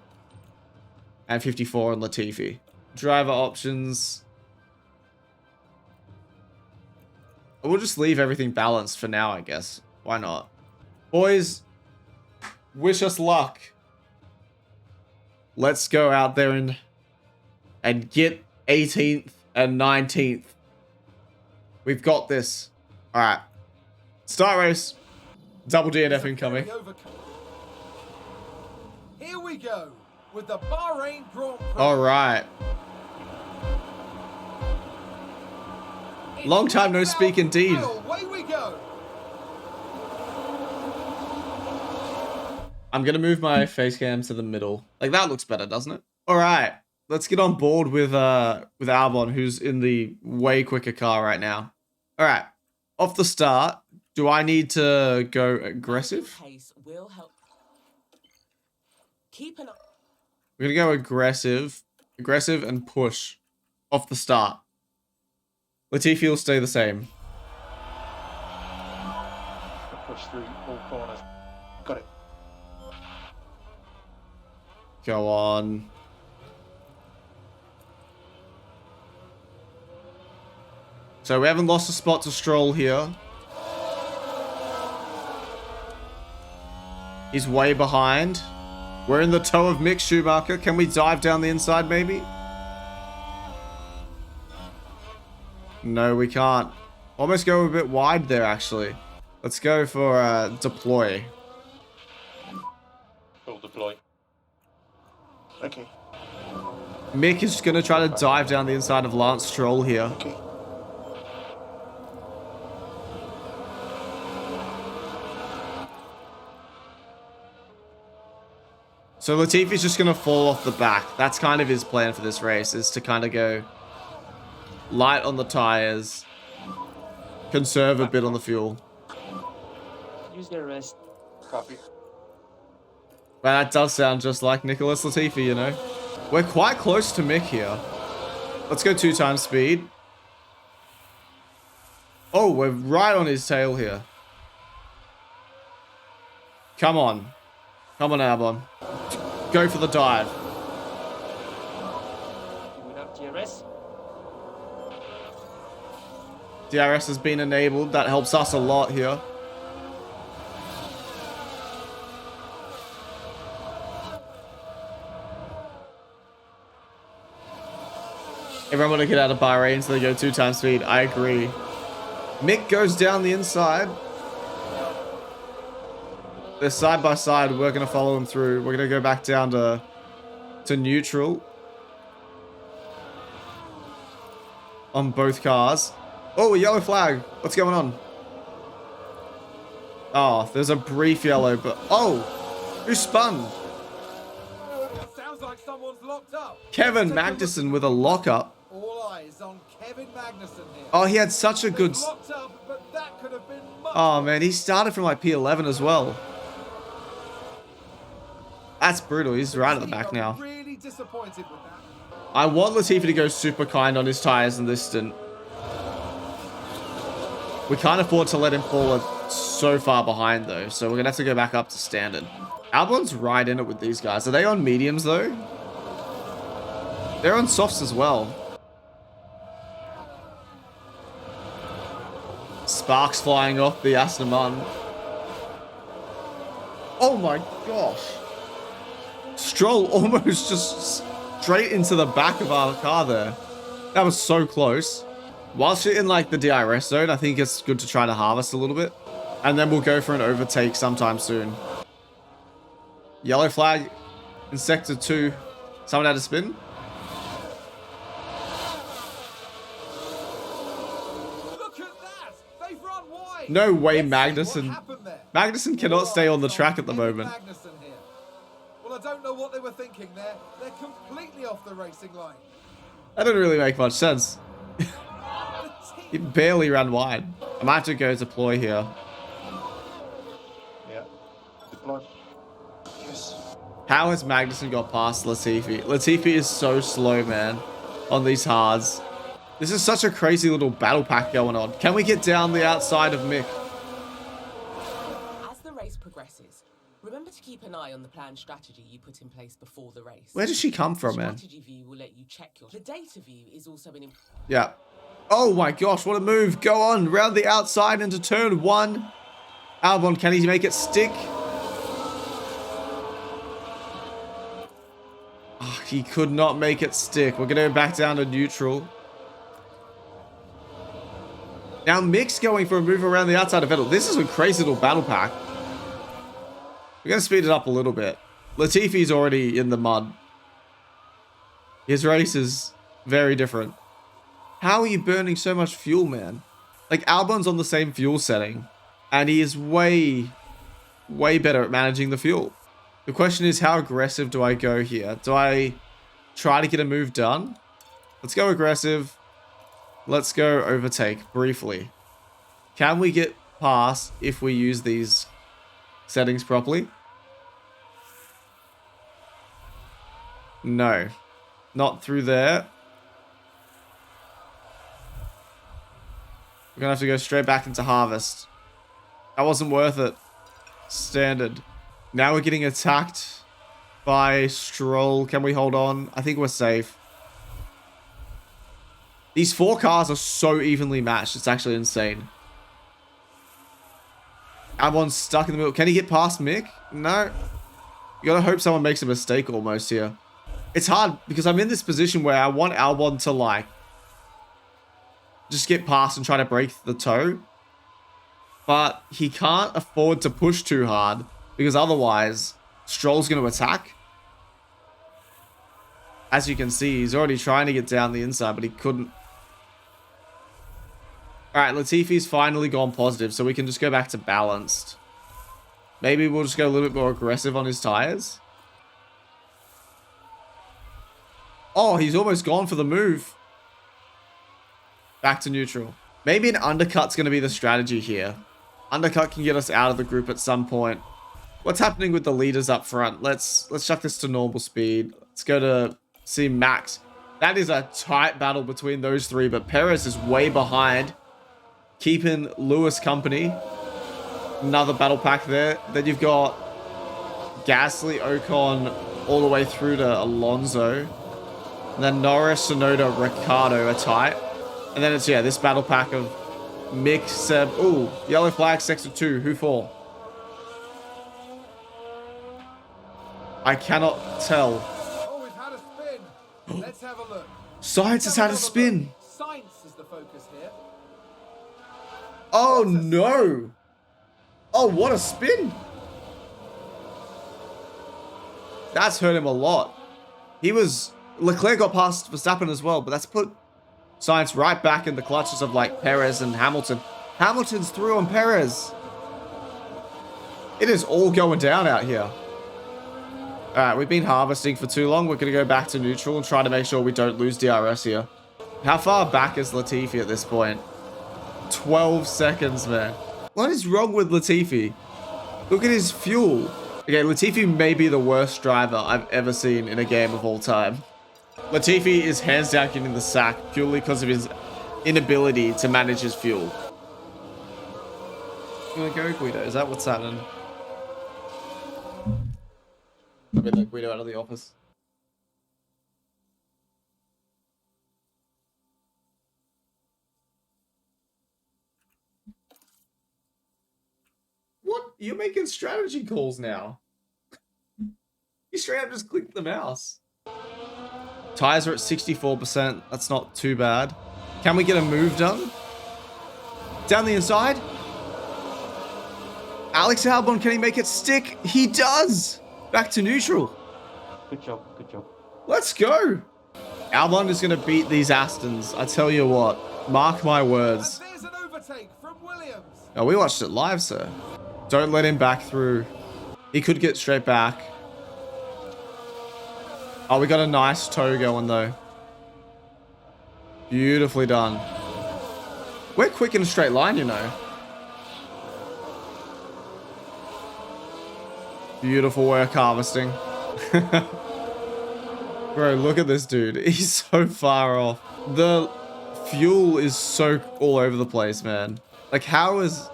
And 54 on Latifi. Driver options. We'll just leave everything balanced for now, I guess. Why not? Boys, wish us luck. Let's go out there and get 18th and 19th. We've got this. All right. Start race. Double DNF incoming. Here we go with the BAHRAIN Grand Prix. All right. Long time no speak indeed. Away we go. I'm going to move my face cam to the middle. Like, that looks better, doesn't it? All right. Let's get on board with Albon, who's in the way quicker car right now. All right. Off the start, do I need to go aggressive? Will help. Keep an eye. We're going to go aggressive and push off the start. Latifi will stay the same. Push through all corners. Got it. Go on. So we haven't lost a spot to Stroll here. He's way behind. We're in the toe of Mick Schumacher. Can we dive down the inside maybe? No, we can't. Almost go a bit wide there, actually. Let's go for deploy. Full deploy. Okay. Mick is going to try to dive down the inside of Lance Stroll here. Okay. So Latifi's just going to fall off the back. That's kind of his plan for this race, is to kind of go light on the tires, conserve a bit on the fuel. Use your rest. Copy. Well, that does sound just like Nicholas Latifi, you know. We're quite close to Mick here. Let's go 2 times speed. Oh, we're right on his tail here. Come on. Come on, Albon. Go for the dive. Without DRS. DRS has been enabled. That helps us a lot here. Everyone want to get out of Bahrain, so they go 2 times speed. I agree. Mick goes down the inside. They're side by side. We're going to follow them through. We're going to go back down to neutral on both cars. Oh, a yellow flag. What's going on? Oh, there's a brief yellow, but... Oh, who spun? Sounds like someone's locked up. Kevin Magnussen with a lockup. All eyes on Kevin Magnussen here. Oh, he had such a good... Locked up, but that could have been much Oh, man, he started from like P11 as well. That's brutal. He's right at the back now. Really disappointed with that. I want Latifi to go super kind on his tires in this stint. We can't afford to let him fall so far behind, though. So we're going to have to go back up to standard. Albon's right in it with these guys. Are they on mediums, though? They're on softs as well. Sparks flying off the Aston Martin. Oh my gosh. Stroll almost just straight into the back of our car there. That was so close. Whilst you're in like the DRS zone, I think it's good to try to harvest a little bit. And then we'll go for an overtake sometime soon. Yellow flag in sector 2. Someone had a spin. Look at that! They've run wide. No way, Let's see Magnussen. what happened there. Magnussen cannot stay on the track at the moment. Magnussen here. Well, I don't know what they were thinking there. They're completely off the racing line. That didn't really make much sense. The He team barely ran wide. I might have to go deploy here. Yeah. Deploy. Yes. How has Magnussen got past Latifi? Latifi is so slow, man, on these hards. This is such a crazy little battle pack going on. Can we get down the outside of Mick? As the race progresses, remember to keep an eye on the planned strategy you put in place before the race. Where does she come from, man? Strategy view will let you check your... The data view is also an... Yeah. Oh my gosh, what a move. Go on, round the outside into turn 1. Albon, can he make it stick? Oh, he could not make it stick. We're going to go back down to neutral. Now Mick's going for a move around the outside of Vettel. This is a crazy little battle pack. We're going to speed it up a little bit. Latifi's already in the mud. His race is very different. How are you burning so much fuel, man? Like, Albon's on the same fuel setting, and he is way, way better at managing the fuel. The question is, how aggressive do I go here? Do I try to get a move done? Let's go aggressive. Let's go overtake briefly. Can we get past if we use these settings properly? No. Not through there. We're going to have to go straight back into harvest. That wasn't worth it. Standard. Now we're getting attacked by Stroll. Can we hold on? I think we're safe. These 4 cars are so evenly matched. It's actually insane. Albon's stuck in the middle. Can he get past Mick? No. You gotta hope someone makes a mistake almost here. It's hard because I'm in this position where I want Albon to like just get past and try to break the toe. But he can't afford to push too hard because otherwise Stroll's going to attack. As you can see, he's already trying to get down the inside, but he couldn't. Alright, Latifi's finally gone positive, so we can just go back to balanced. Maybe we'll just go a little bit more aggressive on his tires. Oh, he's almost gone for the move. Back to neutral. Maybe an undercut's going to be the strategy here. Undercut can get us out of the group at some point. What's happening with the leaders up front? Let's chuck this to normal speed. Let's go to see Max. That is a tight battle between those three, but Perez is way behind, keeping Lewis company. Another battle pack there. Then you've got Gasly, Ocon, all the way through to Alonso. And then Norris, Tsunoda, Ricciardo are tight. And then it's, yeah, this battle pack of Mick, Seb. Ooh, yellow flag, sector 2. Who for? I cannot tell. Oh, we've had a spin. Let's have a look. Science has had a spin. Science is the focus here. Oh, no. Oh, what a spin. That's hurt him a lot. Leclerc got past Verstappen as well, but that's put Sainz right back in the clutches of like Perez and Hamilton. Hamilton's through on Perez. It is all going down out here. All right, we've been harvesting for too long. We're going to go back to neutral and try to make sure we don't lose DRS here. How far back is Latifi at this point? 12 seconds, man. What is wrong with Latifi? Look at his fuel. Okay, Latifi may be the worst driver I've ever seen in a game of all time. Latifi is hands down getting the sack purely because of his inability to manage his fuel. You want to go, Guido? Is that what's happening? Let me let Guido out of the office. What? You're making strategy calls now. You straight up just click the mouse. Tires are at 64%. That's not too bad. Can we get a move done? Down the inside. Alex Albon, can he make it stick? He does. Back to neutral. Good job, good job. Let's go. Albon is going to beat these Astons. I tell you what. Mark my words. And there's an overtake from Williams. Oh, we watched it live, sir. Don't let him back through. He could get straight back. Oh, we got a nice toe going, though. Beautifully done. We're quick in a straight line, you know. Beautiful work harvesting. Bro, look at this dude. He's so far off. The fuel is so all over the place, man. Like, how is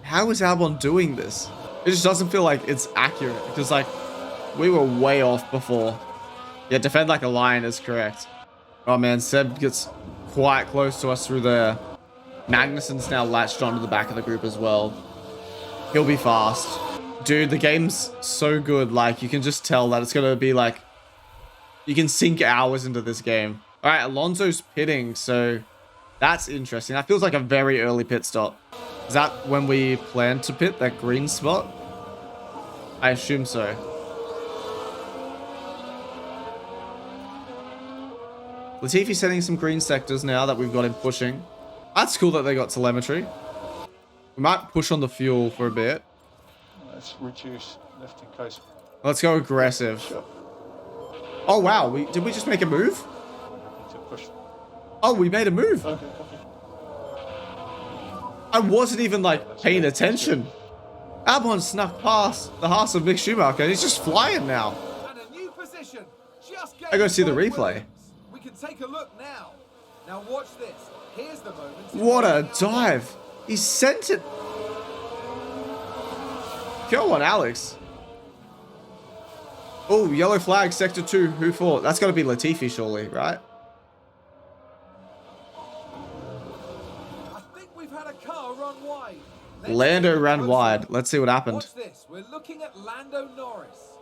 Albon doing this? It just doesn't feel like it's accurate. Because, like, we were way off before. Yeah, defend like a lion is correct. Oh, man, Seb gets quite close to us through there. Magnussen's now latched onto the back of the group as well. He'll be fast. Dude, the game's so good. Like, you can just tell that it's going to be like... You can sink hours into this game. All right, Alonso's pitting, so that's interesting. That feels like a very early pit stop. Is that when we plan to pit, that green spot? I assume so. Latifi setting some green sectors now that we've got him pushing. That's cool that they got telemetry. We might push on the fuel for a bit. Let's reduce left in case. Let's go aggressive. Sure. Oh, wow. Did we just make a move? To push. Oh, we made a move. Okay, okay. I wasn't even, like, paying attention. Albon snuck past the Haas of Mick Schumacher. He's just flying now. And a new position. Just I gotta see the replay. We can take a look now. Now watch this. Here's the moment. What a dive. He sent it. Go on, Alex. Oh, yellow flag, sector 2. Who for? That's got to be Latifi, surely, right? I think we've had a car run wide. Lando ran wide. Let's see what happened. Watch this. We're looking at Lando Norris.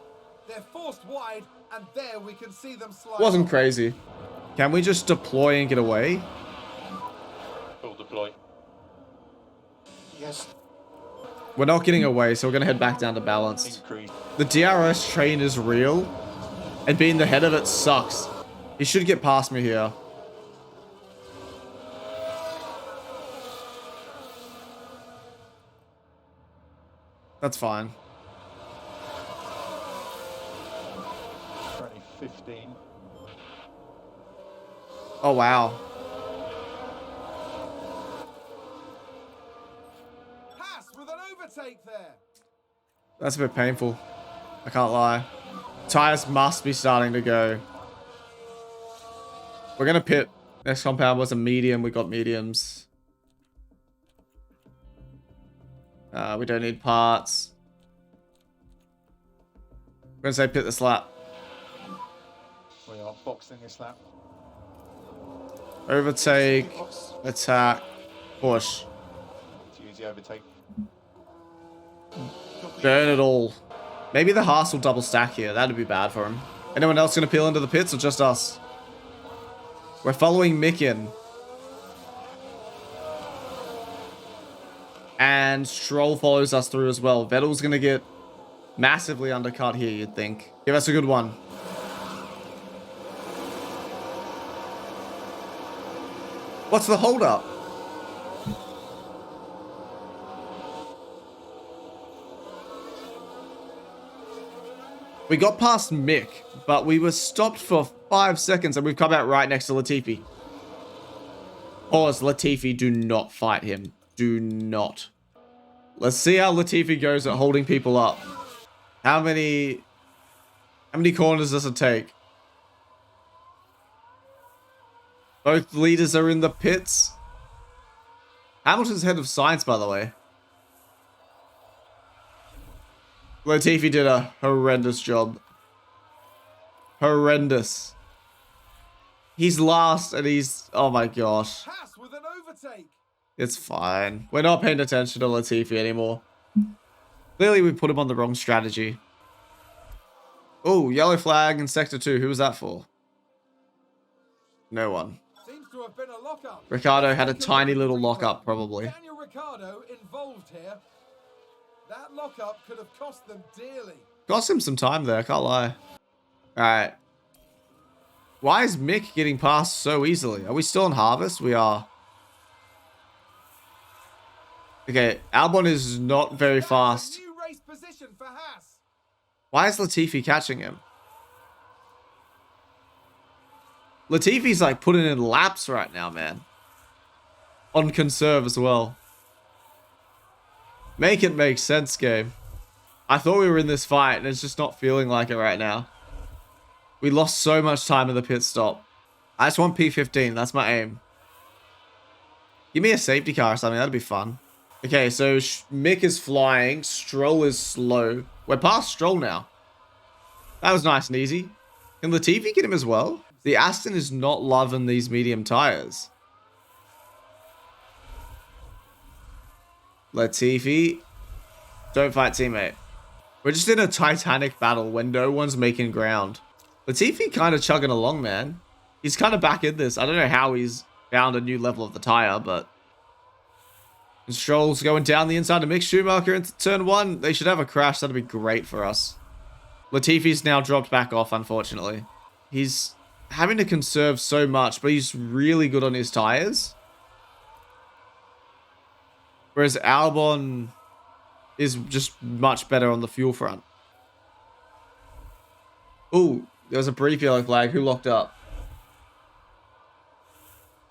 They're forced wide, and there we can see them slide. Wasn't crazy. Can we just deploy and get away? Full deploy. Yes. We're not getting away, so we're going to head back down to balanced. Increase. The DRS train is real, and being the head of it sucks. He should get past me here. That's fine. 2015. Oh, wow. with an overtake there. That's a bit painful. I can't lie. Tires must be starting to go. We're going to pit. Next compound was a medium. We got mediums. We don't need parts. We're going to say pit this lap. We are boxing this lap. Overtake. Attack. Push. To use the overtake. Burn it all. Maybe the Haas will double stack here. That'd be bad for him. Anyone else going to peel into the pits or just us? We're following Mick in. And Stroll follows us through as well. Vettel's going to get massively undercut here, you'd think. Give us a good one. What's the holdup? We got past Mick, but we were stopped for 5 seconds and we've come out right next to Latifi. Pause, Latifi, do not fight him. Do not. Let's see how Latifi goes at holding people up. How many corners does it take? Both leaders are in the pits. Hamilton's head of science, by the way. Latifi did a horrendous job. Horrendous. He's last and he's... Oh my gosh. Pass with an overtake. It's fine. We're not paying attention to Latifi anymore. Clearly we put him on the wrong strategy. Oh, yellow flag in sector 2. Who was that for? No one. Seems to have been a lockup. Ricardo had a tiny little lockup, probably. Daniel Ricciardo involved here. That lockup could have cost them dearly. Cost him some time there, I can't lie. Alright. Why is Mick getting past so easily? Are we still in Harvest? We are. Okay, Albon is not very fast. New race position for Haas. Why is Latifi catching him? Latifi's like putting in laps right now, man. On conserve as well. Make it make sense, game. I thought we were in this fight and it's just not feeling like it right now. We lost so much time in the pit stop. I just want P15. That's my aim. Give me a safety car or something. That'd be fun. Okay, so Mick is flying. Stroll is slow. We're past Stroll now. That was nice and easy. Can Latifi get him as well? The Aston is not loving these medium tires. Latifi. Don't fight, teammate. We're just in a titanic battle when no one's making ground. Latifi kind of chugging along, man. He's kind of back in this. I don't know how he's found a new level of the tire, but... And Stroll's going down the inside of Mick Schumacher into turn 1. They should have a crash. That'd be great for us. Latifi's now dropped back off, unfortunately. He's having to conserve so much, but he's really good on his tires. Whereas Albon is just much better on the fuel front. Ooh, there was a brief yellow flag. Who locked up?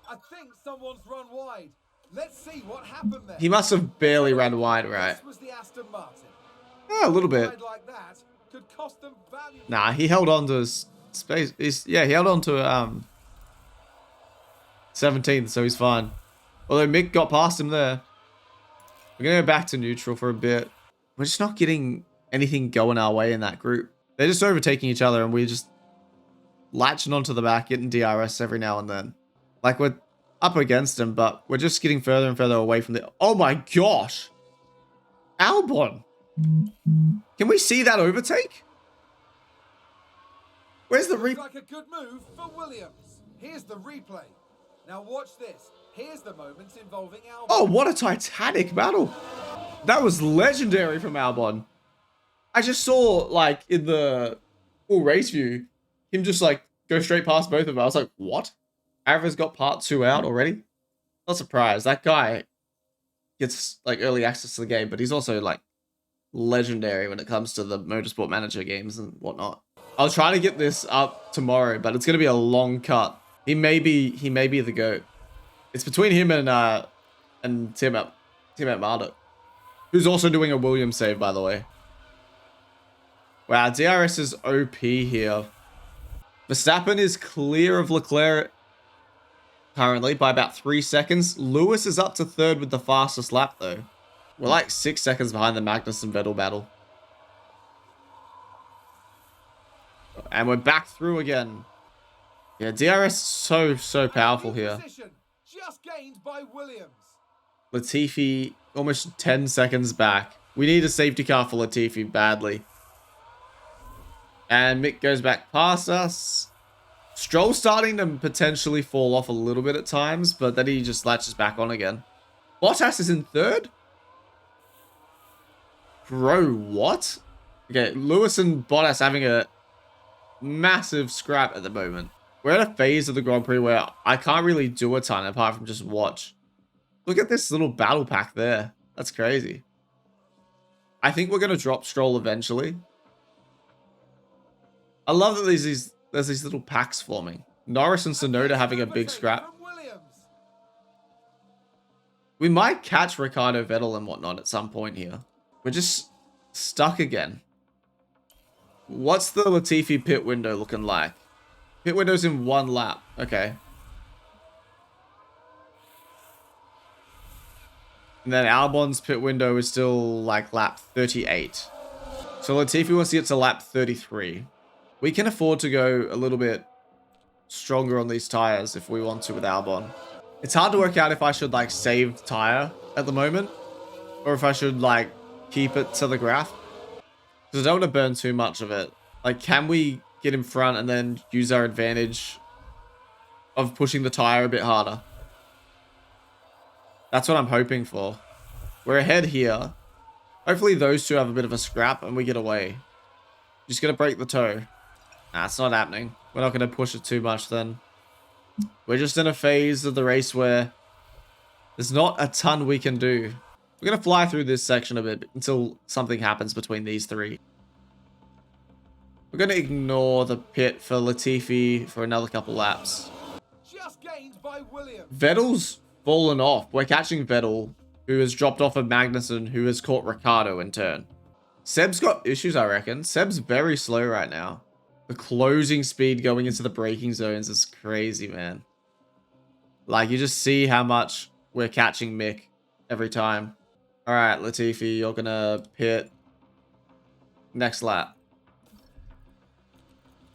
I think someone's run wide. Let's see what happened there. He must have barely ran wide, right? This was the Aston Martin. Yeah, a little bit. Like that could cost them value. Nah, he held on to his space. Yeah, he held on to 17th, so he's fine. Although Mick got past him there. We're going to go back to neutral for a bit. We're just not getting anything going our way in that group. They're just overtaking each other and we're just latching onto the back, getting DRS every now and then. Like we're up against them, but we're just getting further and further away from the... Oh my gosh! Albon! Can we see that overtake? Where's the replay? Like a good move for Williams. Here's the replay. Now watch this. Here's the moments involving Albon. Oh, what a titanic battle. That was legendary from Albon. I just saw, like, in the full race view, him just, like, go straight past both of them. I was like, what? Avra's got part 2 out already? Not surprised. That guy gets, like, early access to the game, but he's also, like, legendary when it comes to the Motorsport Manager games and whatnot. I'll try to get this up tomorrow, but it's going to be a long cut. He may be the GOAT. It's between him and Tim at Marduk. Who's also doing a Williams save, by the way. Wow, DRS is OP here. Verstappen is clear of Leclerc currently by about 3 seconds. Lewis is up to third with the fastest lap, though. We're like 6 seconds behind the Magnussen Vettel battle. And we're back through again. Yeah, DRS is so powerful here. Just gained by Williams. Latifi almost 10 seconds back. We need a safety car for Latifi badly. And Mick goes back past us. Stroll's starting to potentially fall off a little bit at times, but then he just latches back on again. Bottas is in third? Bro, what? Okay, Lewis and Bottas having a massive scrap at the moment. We're at a phase of the Grand Prix where I can't really do a ton apart from just watch. Look at this little battle pack there. That's crazy. I think we're going to drop Stroll eventually. I love that there's these little packs forming. Norris and Tsunoda having a big scrap. We might catch Ricardo, Vettel and whatnot at some point here. We're just stuck again. What's the Latifi pit window looking like? Pit window's in 1 lap. Okay. And then Albon's pit window is still like lap 38. So Latifi wants to get to lap 33. We can afford to go a little bit stronger on these tires if we want to with Albon. It's hard to work out if I should like save tire at the moment or if I should like keep it to the graph. Because I don't want to burn too much of it. Like, can we get in front and then use our advantage of pushing the tire a bit harder? That's what I'm hoping for. We're ahead here. Hopefully those two have a bit of a scrap and we get away. Just gonna break the toe. Nah, it's not happening. We're not gonna push it too much then. We're just in a phase of the race where there's not a ton we can do. We're gonna fly through this section a bit until something happens between these three. We're gonna ignore the pit for Latifi for another couple laps. Just gained by Williams. Vettel's fallen off. We're catching Vettel, who has dropped off of Magnussen, who has caught Ricardo in turn. Seb's got issues, I reckon. Seb's very slow right now. The closing speed going into the braking zones is crazy, man. Like, you just see how much we're catching Mick every time. All right, Latifi, you're gonna pit next lap.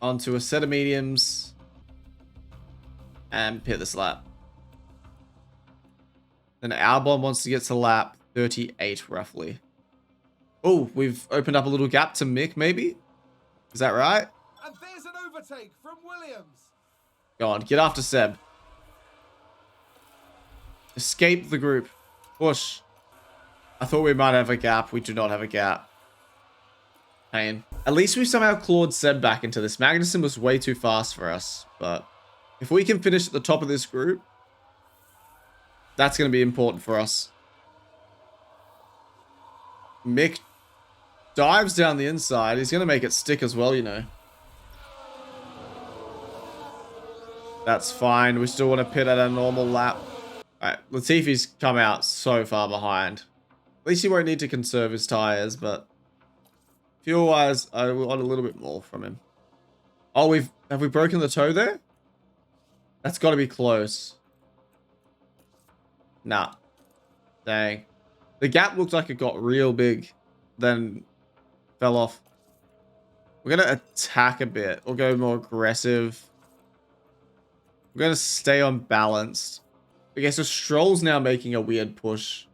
Onto a set of mediums and pit this lap. Then Albon wants to get to lap 38 roughly. Oh, we've opened up a little gap to Mick, maybe? Is that right? And there's an overtake from Williams. Go on, get after Seb. Escape the group. Push. I thought we might have a gap. We do not have a gap. Pain. At least we somehow clawed Seb back into this. Magnussen was way too fast for us, but if we can finish at the top of this group, that's going to be important for us. Mick dives down the inside. He's going to make it stick as well, you know. That's fine. We still want to pit at a normal lap. Alright, Latifi's come out so far behind. At least he won't need to conserve his tires, but fuel-wise, I want a little bit more from him. Oh, have we broken the toe there? That's got to be close. Nah. Dang. The gap looked like it got real big, then fell off. We're going to attack a bit. We'll go more aggressive. We're going to stay unbalanced. Okay, so Stroll's now making a weird push.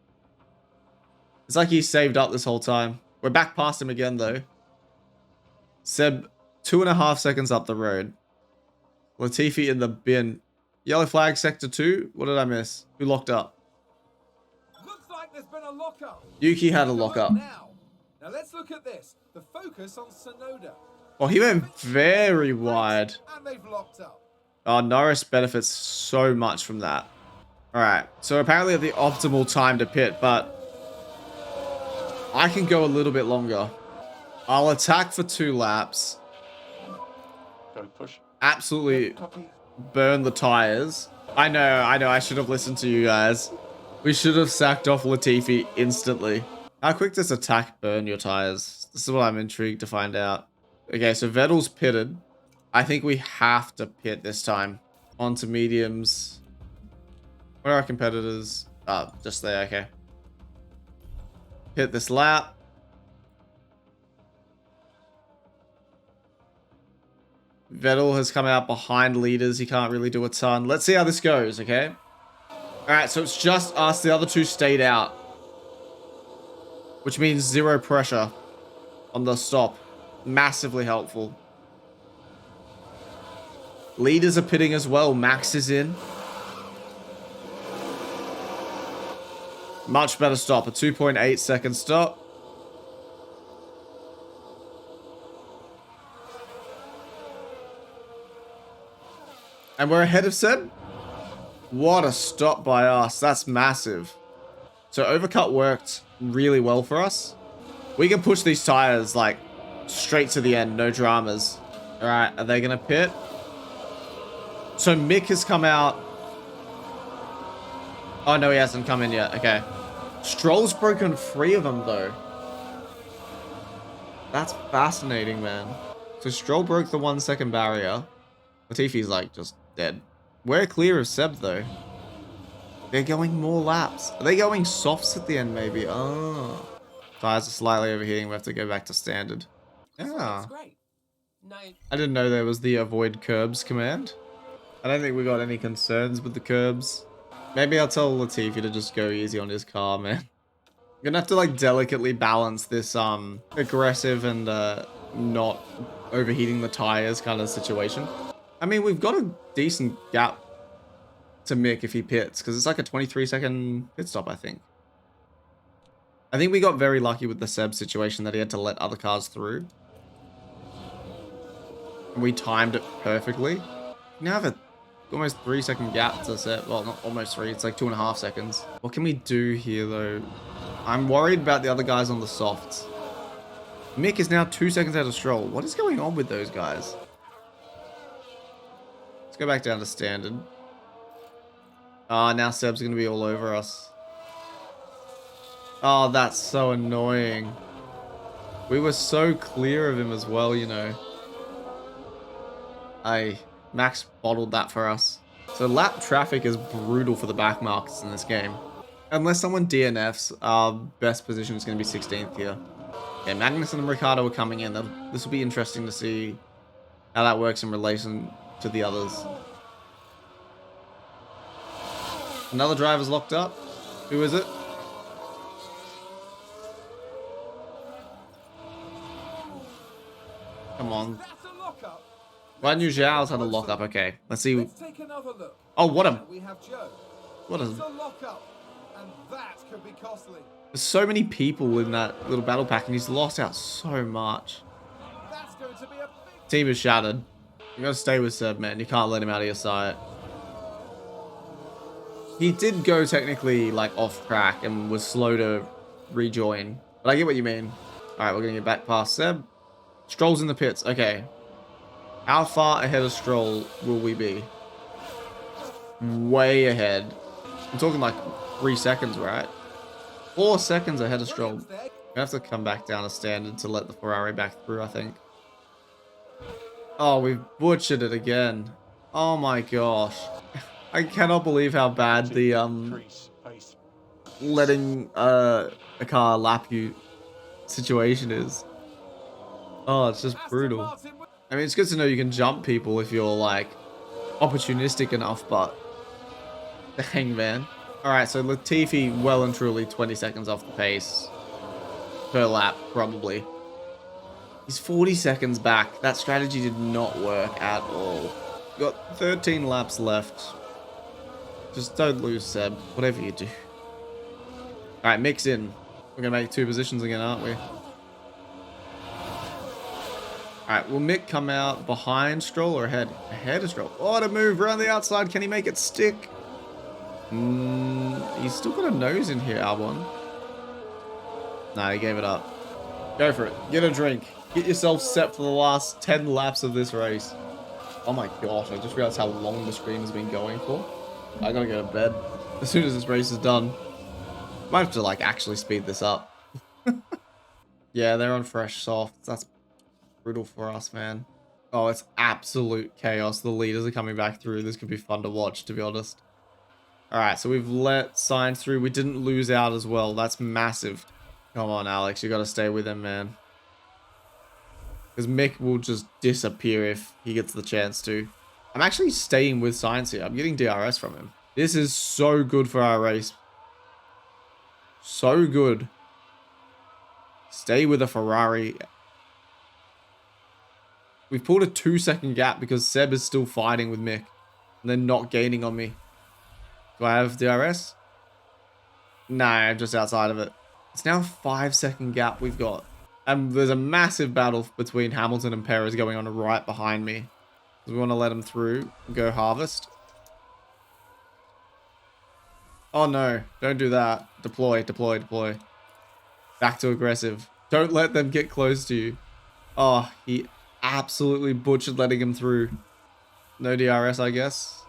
It's like he saved up this whole time. We're back past him again, though. Seb, 2.5 seconds up the road. Latifi in the bin. Yellow flag, sector 2. What did I miss? Who locked up? Looks like there's been a lockup. Yuki had a lockup. Now let's look at this. The focus on Tsunoda. Oh, he went very wide. And they've locked up. Oh, Norris benefits so much from that. Alright, so apparently at the optimal time to pit, but I can go a little bit longer. I'll attack for 2 laps. Go push. Absolutely burn the tires. I know, I should have listened to you guys. We should have sacked off Latifi instantly. How quick does attack burn your tires? This is what I'm intrigued to find out. Okay, so Vettel's pitted. I think we have to pit this time. Onto mediums. Where are our competitors? Oh, just there, okay. Pit this lap. Vettel has come out behind leaders. He can't really do a ton. Let's see how this goes, okay? Alright, so it's just us. The other two stayed out. Which means zero pressure on the stop. Massively helpful. Leaders are pitting as well. Max is in. Much better stop. A 2.8 second stop. And we're ahead of Seb. What a stop by us. That's massive. So overcut worked really well for us. We can push these tires like straight to the end. No dramas. All right. Are they going to pit? So Mick has come out. Oh, no, he hasn't come in yet. Okay. Stroll's broken 3 of them, though. That's fascinating, man. So Stroll broke the 1 second barrier. Latifi's like just dead. We're clear of Seb, though. They're going more laps. Are they going softs at the end, maybe? Oh. Tires are slightly overheating. We have to go back to standard. Yeah. Great. No. I didn't know there was the avoid curbs command. I don't think we got any concerns with the curbs. Maybe I'll tell Latifi to just go easy on his car, man. I'm gonna have to like delicately balance this aggressive and not overheating the tires kind of situation. I mean, we've got a decent gap to Mick if he pits, because it's like a 23-second pit stop, I think. I think we got very lucky with the Seb situation that he had to let other cars through. And we timed it perfectly. We now have a almost 3-second gap to Seb. Well, not almost 3. It's like 2.5 seconds. What can we do here, though? I'm worried about the other guys on the softs. Mick is now 2 seconds out of Stroll. What is going on with those guys? Let's go back down to standard. Ah, now Seb's going to be all over us. Oh, that's so annoying. We were so clear of him as well, you know. Max bottled that for us. So lap traffic is brutal for the backmarkers in this game. Unless someone DNFs, our best position is going to be 16th here. Yeah, Magnus and Ricardo are coming in. This will be interesting to see how that works in relation to the others. Another driver's locked up. Who is it? Come on. Guan Yu Zhao's had a lockup. Okay, let's see. Let's take another look. Oh, what a... We have Joe. What a... It's a lockup, and that could be costly. There's so many people in that little battle pack, and he's lost out so much. That's going to be a big... Team is shattered. You gotta stay with Seb, man. You can't let him out of your sight. He did go technically like off track and was slow to rejoin, but I get what you mean. All right, we're gonna get back past Seb. Stroll's in the pits. Okay. How far ahead of Stroll will we be? Way ahead. I'm talking like 3 seconds, right? 4 seconds ahead of Stroll. We have to come back down to standard to let the Ferrari back through, I think. Oh, we've butchered it again. Oh my gosh. I cannot believe how bad the letting a car lap you situation is. Oh, it's just brutal. I mean, it's good to know you can jump people if you're like opportunistic enough, but dang, man. All right, so Latifi well and truly 20 seconds off the pace per lap, probably. He's 40 seconds back. That strategy did not work at all. Got 13 laps left. Just don't lose, Seb. Whatever you do. All right, mix in. We're gonna make 2 positions again, aren't we? Alright, will Mick come out behind Stroll or ahead? Ahead of Stroll. Oh, to move around the outside. Can he make it stick? He's still got a nose in here, Albon. Nah, he gave it up. Go for it. Get a drink. Get yourself set for the last 10 laps of this race. Oh my gosh, I just realized how long the stream has been going for. I gotta go to bed as soon as this race is done. Might have to like actually speed this up. Yeah, they're on fresh softs. That's brutal for us, man. Oh, it's absolute chaos. The leaders are coming back through. This could be fun to watch, to be honest. All right, so we've let Science through. We didn't lose out as well. That's massive. Come on, Alex. You got to stay with him, man. Because Mick will just disappear if he gets the chance to. I'm actually staying with Science here. I'm getting DRS from him. This is so good for our race. So good. Stay with a Ferrari. We've pulled a 2-second gap because Seb is still fighting with Mick. And they're not gaining on me. Do I have DRS? No, I'm just outside of it. It's now a 5-second gap we've got. And there's a massive battle between Hamilton and Perez going on right behind me. We want to let him through and go harvest. Oh no, don't do that. Deploy, deploy, deploy. Back to aggressive. Don't let them get close to you. Oh, he absolutely butchered letting him through. No DRS, I guess.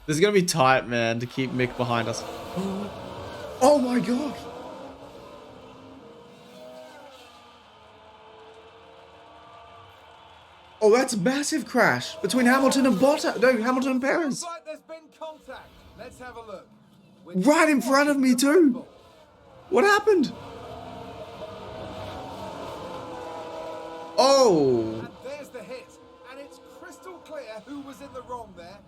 This is going to be tight, man, to keep Mick behind us. Oh my god. Oh, that's a massive crash between Hamilton and Bottas. No, Hamilton and Perez. Like there's been contact. Let's have a look. Right in front of me too. What happened? Oh. And there's the hit. And it's crystal clear who was in the wrong there.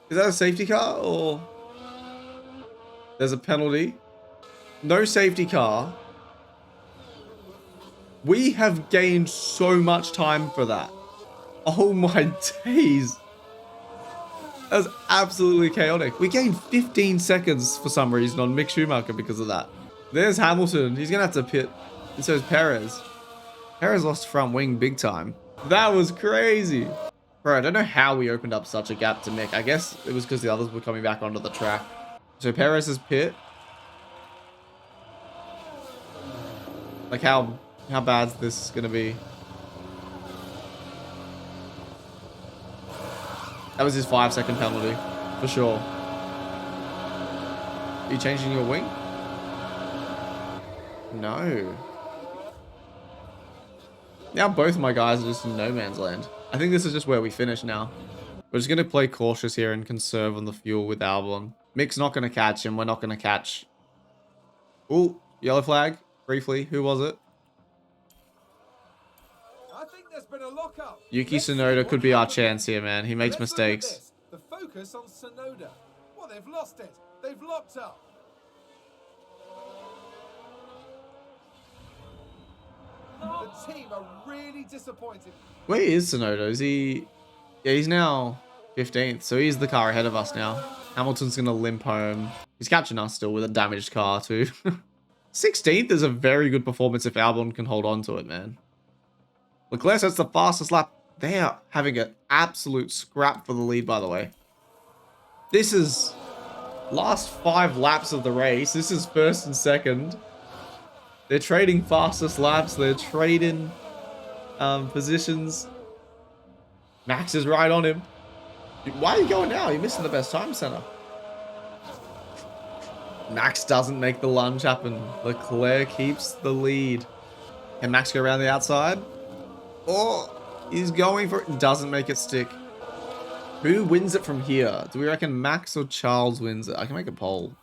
Is that a safety car or there's a penalty? No safety car. We have gained so much time for that. Oh my days. That was absolutely chaotic. We gained 15 seconds for some reason on Mick Schumacher because of that. There's Hamilton. He's going to have to pit. And so is Perez. Perez lost front wing big time. That was crazy. Bro, I don't know how we opened up such a gap to Mick. I guess it was because the others were coming back onto the track. So Perez's pit. Like how bad's this gonna be? That was his 5-second penalty, for sure. Are you changing your wing? No. Now both my guys are just in no man's land. I think this is just where we finish now. We're just gonna play cautious here and conserve on the fuel with Albon. Mick's not gonna catch him. We're not gonna catch. Ooh, yellow flag. Briefly, who was it? There's been a lockup. Yuki Tsunoda could be our chance here, man. He makes mistakes. The focus on Tsunoda. Well, they've lost it. They've locked up. The team are really disappointed. Where is Tsunoda? Is he... Yeah, he's now 15th, so he's the car ahead of us now. Hamilton's going to limp home. He's catching us still with a damaged car, too. 16th is a very good performance if Albon can hold on to it, man. Leclerc sets the fastest lap. They are having an absolute scrap for the lead, by the way. This is last 5 laps of the race. This is first and second. They're trading fastest laps. They're trading positions. Max is right on him. Why are you going now? You're missing the best time center. Max doesn't make the lunge happen. Leclerc keeps the lead. Can Max go around the outside? Oh, he's going for it. Doesn't make it stick. Who wins it from here? Do we reckon Max or Charles wins it? I can make a poll.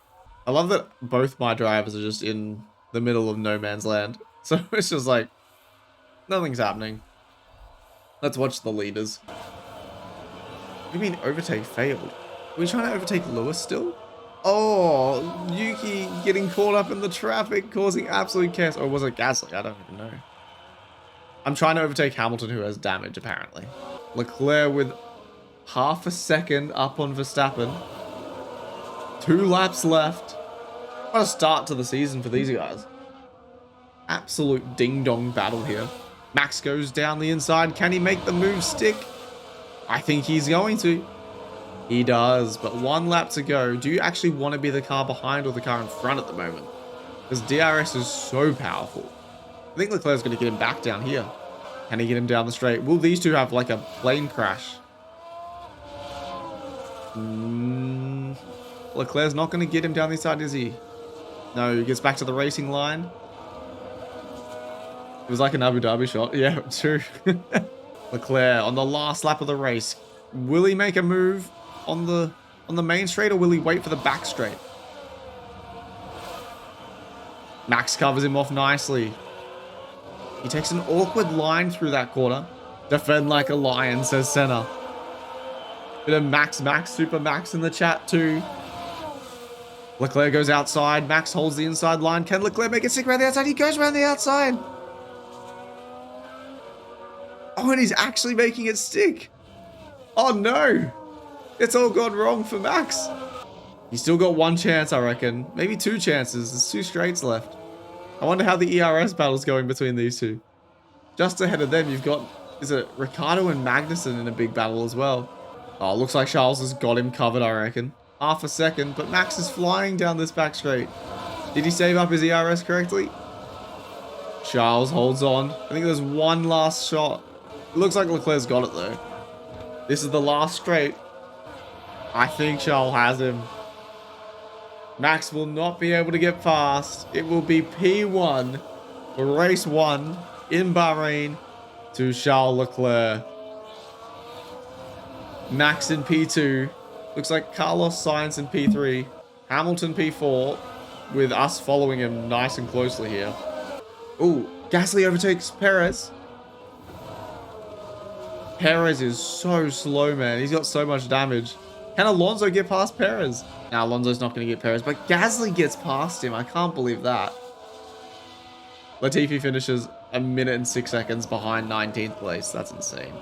I love that both my drivers are just in the middle of no man's land. So it's just like, nothing's happening. Let's watch the leaders. What do you mean overtake failed? Are we trying to overtake Lewis still? Oh, Yuki getting caught up in the traffic, causing absolute chaos. Or was it Gasly? I don't even know. I'm trying to overtake Hamilton, who has damage, apparently. Leclerc with half a second up on Verstappen. 2 laps left. What a start to the season for these guys. Absolute ding-dong battle here. Max goes down the inside. Can he make the move stick? I think he's going to. He does, but 1 lap to go. Do you actually want to be the car behind or the car in front at the moment? Because DRS is so powerful. I think Leclerc's going to get him back down here. Can he get him down the straight? Will these two have like a plane crash? Leclerc's not going to get him down the side, is he? No, he gets back to the racing line. It was like an Abu Dhabi shot. Yeah, true. Leclerc on the last lap of the race. Will he make a move on the main straight, or will he wait for the back straight? Max covers him off nicely. He takes an awkward line through that corner. Defend like a lion, says Senna. Bit of Max, Super Max in the chat too. Leclerc goes outside. Max holds the inside line. Can Leclerc make it stick around the outside? He goes around the outside. Oh, and he's actually making it stick. Oh no. It's all gone wrong for Max. He's still got one chance, I reckon. Maybe two chances. There's 2 straights left. I wonder how the ERS battle's going between these two. Just ahead of them, you've got, is it Ricciardo and Magnussen in a big battle as well? Oh, looks like Charles has got him covered, I reckon. Half a second, but Max is flying down this back straight. Did he save up his ERS correctly? Charles holds on. I think there's one last shot. It looks like Leclerc's got it though. This is the last straight. I think Charles has him. Max will not be able to get past. It will be P1 for race 1 in Bahrain to Charles Leclerc. Max in P2. Looks like Carlos Sainz in P3. Hamilton P4 with us following him nice and closely here. Ooh, Gasly overtakes Perez. Perez is so slow, man. He's got so much damage. Can Alonso get past Perez? Now, Alonso's not going to get Perez, but Gasly gets past him. I can't believe that. Latifi finishes 1 minute and 6 seconds behind 19th place. That's insane.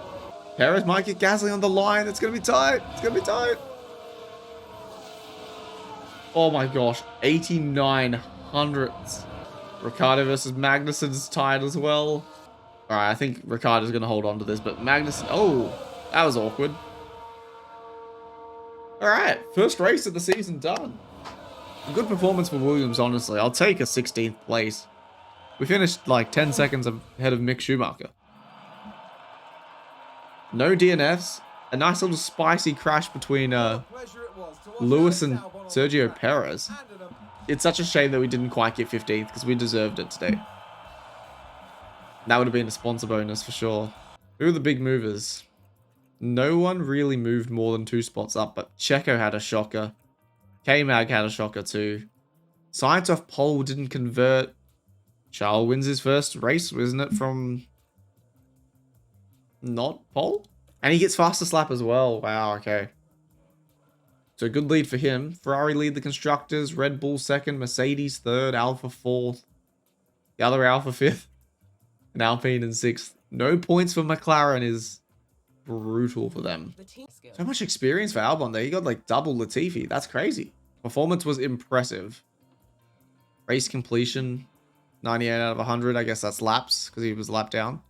Perez might get Gasly on the line. It's going to be tight. It's going to be tight. Oh my gosh. 89 hundredths. Ricciardo versus Magnussen is tied as well. Alright, I think Ricciardo's going to hold on to this, but Magnussen... Oh, that was awkward. Alright, first race of the season done. A good performance for Williams, honestly. I'll take a 16th place. We finished like 10 seconds ahead of Mick Schumacher. No DNFs. A nice little spicy crash between Lewis and Sergio Perez. It's such a shame that we didn't quite get 15th because we deserved it today. That would have been a sponsor bonus for sure. Who are the big movers? No one really moved more than 2 spots up, but Checo had a shocker. K-Mag had a shocker too. Sainz off pole didn't convert. Charles wins his first race, isn't it, from not pole? And he gets fastest lap as well. Wow, okay. So good lead for him. Ferrari lead the constructors. Red Bull second. Mercedes third. Alpha fourth. The other Alpha fifth. And Alpine in 6th. No points for McLaren is brutal for them. So much experience for Albon there. He got like double Latifi. That's crazy. Performance was impressive. Race completion, 98 out of 100. I guess that's laps because he was lapped down.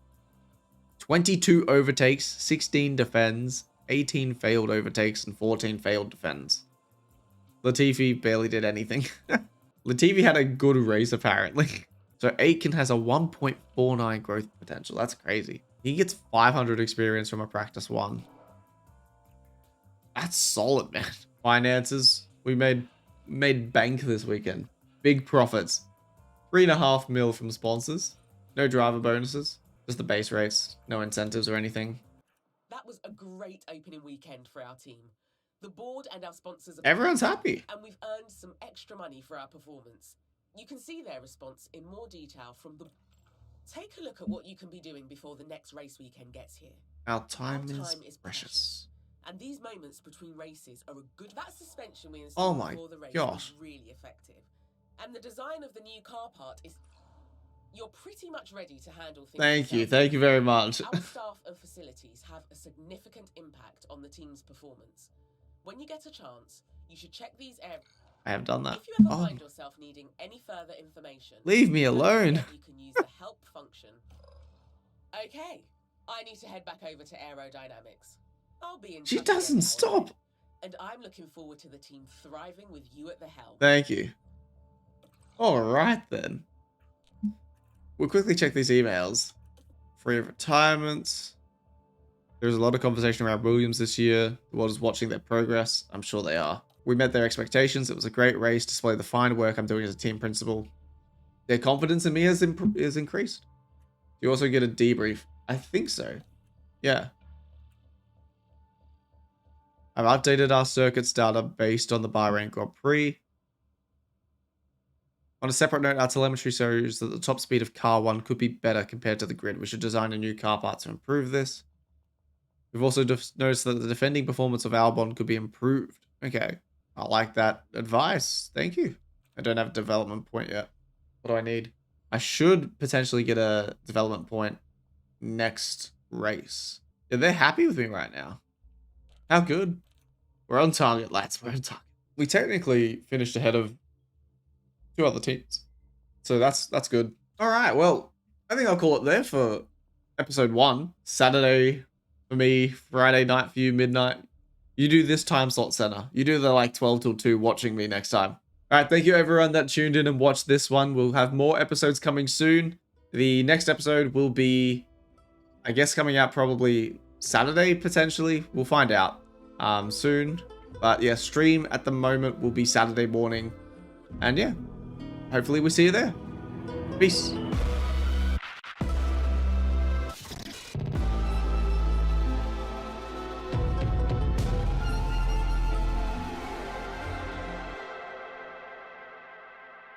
22 overtakes, 16 defends, 18 failed overtakes, and 14 failed defends. Latifi barely did anything. Latifi had a good race apparently. So Aitken has a 1.49 growth potential. That's crazy. He gets 500 experience from a practice 1. That's solid, man. Finances. We made bank this weekend. Big profits. 3.5 mil from sponsors. No driver bonuses. Just the base race. No incentives or anything. That was a great opening weekend for our team. The board and our sponsors are Everyone's happy. And we've earned some extra money for our performance. You can see their response in more detail from the... Take a look at what you can be doing before the next race weekend gets here. Our time is precious. And these moments between races are a good... That suspension we installed before the race is really effective. And the design of the new car part is... You're pretty much ready to handle things. Thank you very much. Our staff and facilities have a significant impact on the team's performance. When you get a chance, you should check these areas. I have done that. If you ever find yourself needing any further information, leave me alone. You can use the help function. Okay, I need to head back over to Aerodynamics. I'll be in. She doesn't stop. And I'm looking forward to the team thriving with you at the helm. Thank you. All right then. We'll quickly check these emails. Free of retirements. There's a lot of conversation around Williams this year. The world is watching their progress. I'm sure they are. We met their expectations. It was a great race. Display the fine work I'm doing as a team principal. Their confidence in me has increased. You also get a debrief. I think so. Yeah. I've updated our circuits data based on the Bahrain Grand Prix. On a separate note, our telemetry shows that the top speed of car 1 could be better compared to the grid. We should design a new car part to improve this. We've also noticed that the defending performance of Albon could be improved. Okay, I like that advice. Thank you. I don't have a development point yet. What do I need? I should potentially get a development point next race. Yeah, they're happy with me right now. How good. We're on target, lads. We're on target. We technically finished ahead of 2 other teams. So that's good. All right, well, I think I'll call it there for episode 1. Saturday for me, Friday night for you, midnight. You do this time slot center. You do the like 12 till 2 watching me next time. All right, thank you everyone that tuned in and watched this one. We'll have more episodes coming soon. The next episode will be, I guess, coming out probably Saturday, potentially. We'll find out soon. But yeah, stream at the moment will be Saturday morning. And yeah, hopefully we see you there. Peace.